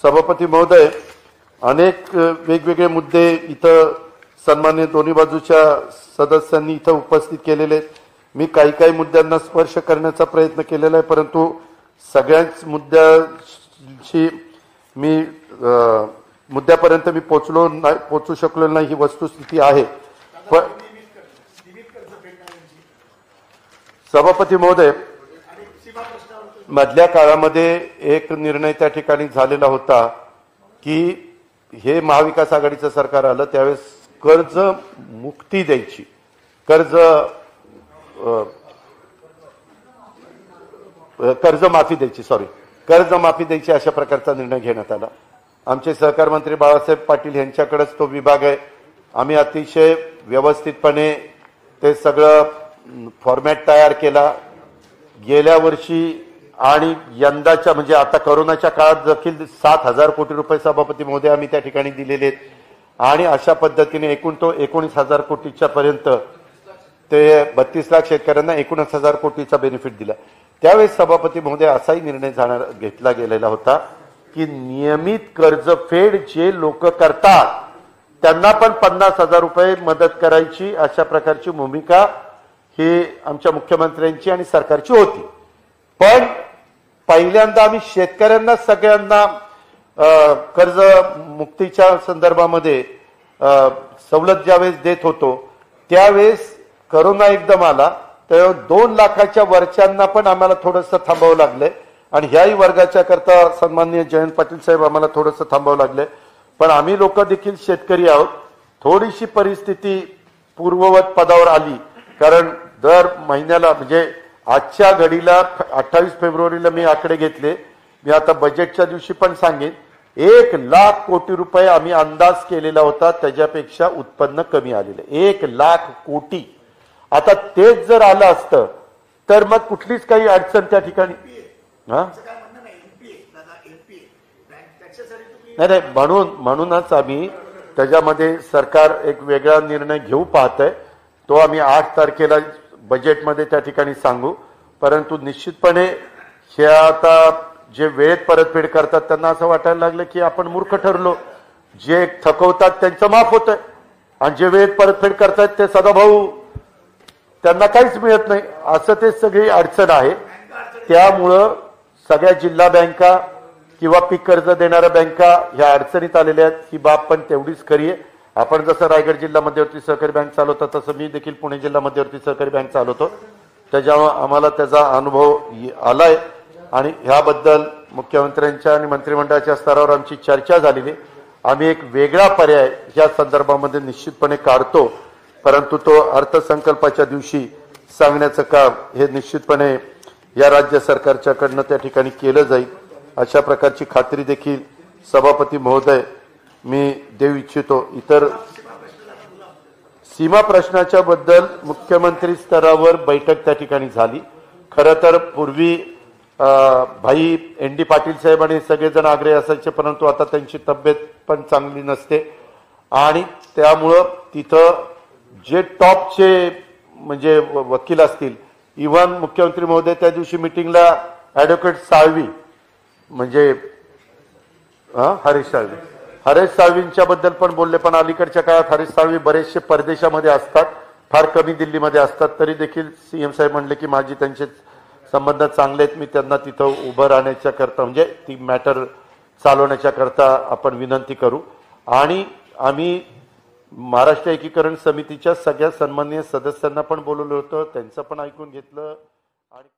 सभापती महोदय, अनेक वेगवेगळे मुद्दे इथं सन्मान्य दोन्ही बाजूच्या सदस्यांनी इथं उपस्थित केलेले आहेत. मी काही मुद्द्यांना स्पर्श करण्याचा प्रयत्न केलेला आहे, परंतु सगळ्याच मुद्द्याशी मी मुद्द्यापर्यंत मी पोचू शकलो नाही, ही वस्तुस्थिती आहे. सभापती महोदय, मधल्या काळामध्ये एक निर्णय त्या ठिकाणी झालेला होता की हे महाविकास आघाडीचं सरकार आलं त्यावेळेस कर्ज मुक्ती द्यायची, कर्ज माफी द्यायची अशा प्रकारचा निर्णय घेण्यात आला. आमचे सहकार मंत्री बाळासाहेब पाटील यांच्याकडेच तो विभाग आहे. आम्ही अतिशय व्यवस्थितपणे ते सगळं फॉर्मॅट तयार केला. गेल्या वर्षी आणि यंदाच्या म्हणजे आता कोरोनाच्या काळात देखील 7,000 कोटी रुपये सभापती महोदय आम्ही त्या ठिकाणी दिलेले आहेत आणि अशा पद्धतीने एकूण तो 19,000 कोटीच्या पर्यंत ते 32 लाख शेतकऱ्यांना 19,000 कोटीचा बेनिफिट दिला. त्यावेळेस सभापती महोदय असाही निर्णय घेतला गेलेला होता की नियमित कर्जफेड जे लोक करतात त्यांना पण 50,000 रुपये मदत करायची, अशा प्रकारची भूमिका ही आमच्या मुख्यमंत्र्यांची आणि सरकारची होती. पण पहिल्यांदा आम्ही शेतकऱ्यांना सगळ्यांना कर्ज मुक्तीच्या संदर्भामध्ये सवलत ज्यावेळेस देत होतो त्यावेळेस करोना एकदम आला, तर 2 लाखाच्या वरच्यांना पण आम्हाला थोडंसं थांबावं लागलंय आणि ह्याही वर्गाच्या करता सन्माननीय जयंत पाटील साहेब आम्हाला थोडंसं थांबावं लागलंय. पण आम्ही लोक देखील शेतकरी आहोत. थोडीशी परिस्थिती पूर्ववत पदावर आली, कारण दर महिन्याला म्हणजे आजच्या घडीला 28 फेब्रुवारीला मी आकडे घेतले, मी आता बजेटच्या दिवशी पण सांगेन, 1 लाख कोटी रुपये आम्ही अंदाज केलेला होता, त्याच्यापेक्षा उत्पन्न कमी आलेलं 1 लाख कोटी. आता तेच जर आलं असतं तर मग कुठलीच काही अडचण त्या ठिकाणी नाही. म्हणूनच आम्ही त्याच्यामध्ये सरकार एक वेगळा निर्णय घेऊ पाहतंय, तो आम्ही 8 तारखेला बजेटमध्ये त्या ठिकाणी सांगू. परंतु निश्चितपणे हे आता जे वेळेत परतफेड करतात त्यांना असं वाटायला लागलं की आपण मूर्ख ठरलो. जे थकवतात त्यांचं माफ होतंय आणि जे वेळेत परतफेड करतात ते सदाभाऊ त्यांना काहीच मिळत नाही, असं ते सगळी अडचण आहे. त्यामुळं सगळ्या जिल्हा बँका किंवा पीक कर्ज देणाऱ्या बँका ह्या अडचणीत आलेल्या आहेत. ही बाब पण तेवढीच खरी आहे. आपण जसं रायगड जिल्हा मध्यवर्ती सहकारी बँक चालवतो तसं मी देखील पुणे जिल्हा मध्यवर्ती सहकारी बँक चालवतो, त्याच्यामुळे आम्हाला त्याचा अनुभव आलाय आणि ह्याबद्दल मुख्यमंत्र्यांच्या आणि मंत्रिमंडळाच्या स्तरावर आमची चर्चा झालेली. आम्ही एक वेगळा पर्याय या संदर्भामध्ये निश्चितपणे काढतो, परंतु तो अर्थसंकल्पाच्या दिवशी सांगण्याचं काम हे निश्चितपणे या राज्य सरकारच्याकडनं त्या ठिकाणी केलं जाईल, अशा प्रकारची खात्री देखील सभापती महोदय मी देऊ इच्छितो. इतर सीमा प्रश्नाच्या बद्दल मुख्यमंत्री स्तरावर बैठक त्या ठिकाणी झाली. खरं तर पूर्वी भाई ND पाटील साहेब आणि सगळेजण आग्रही असायचे, परंतु आता त्यांची तब्येत पण चांगली नसते आणि त्यामुळं तिथं जे टॉपचे म्हणजे वकील असतील, इव्हन मुख्यमंत्री महोदय त्या दिवशी मिटिंगला ॲडव्होकेट साळवी म्हणजे हरीश साळवींच्या बद्दल पण बोलले. पण अलीकडच्या काळात हरीश साळवी बरेचसे परदेशामध्ये असतात, फार कमी दिल्लीमध्ये असतात. तरी देखील CM साहेब म्हणले की माझी त्यांचे संबंध चांगले आहेत, मी त्यांना तिथं उभं राहण्याच्या करता म्हणजे ती मॅटर चालवण्याच्या करता आपण विनंती करू. आणि आम्ही महाराष्ट्र एकीकरण समितीच्या सगळ्या सन्माननीय सदस्यांना पण बोलवलं होतं, त्यांचं पण ऐकून घेतलं. आणि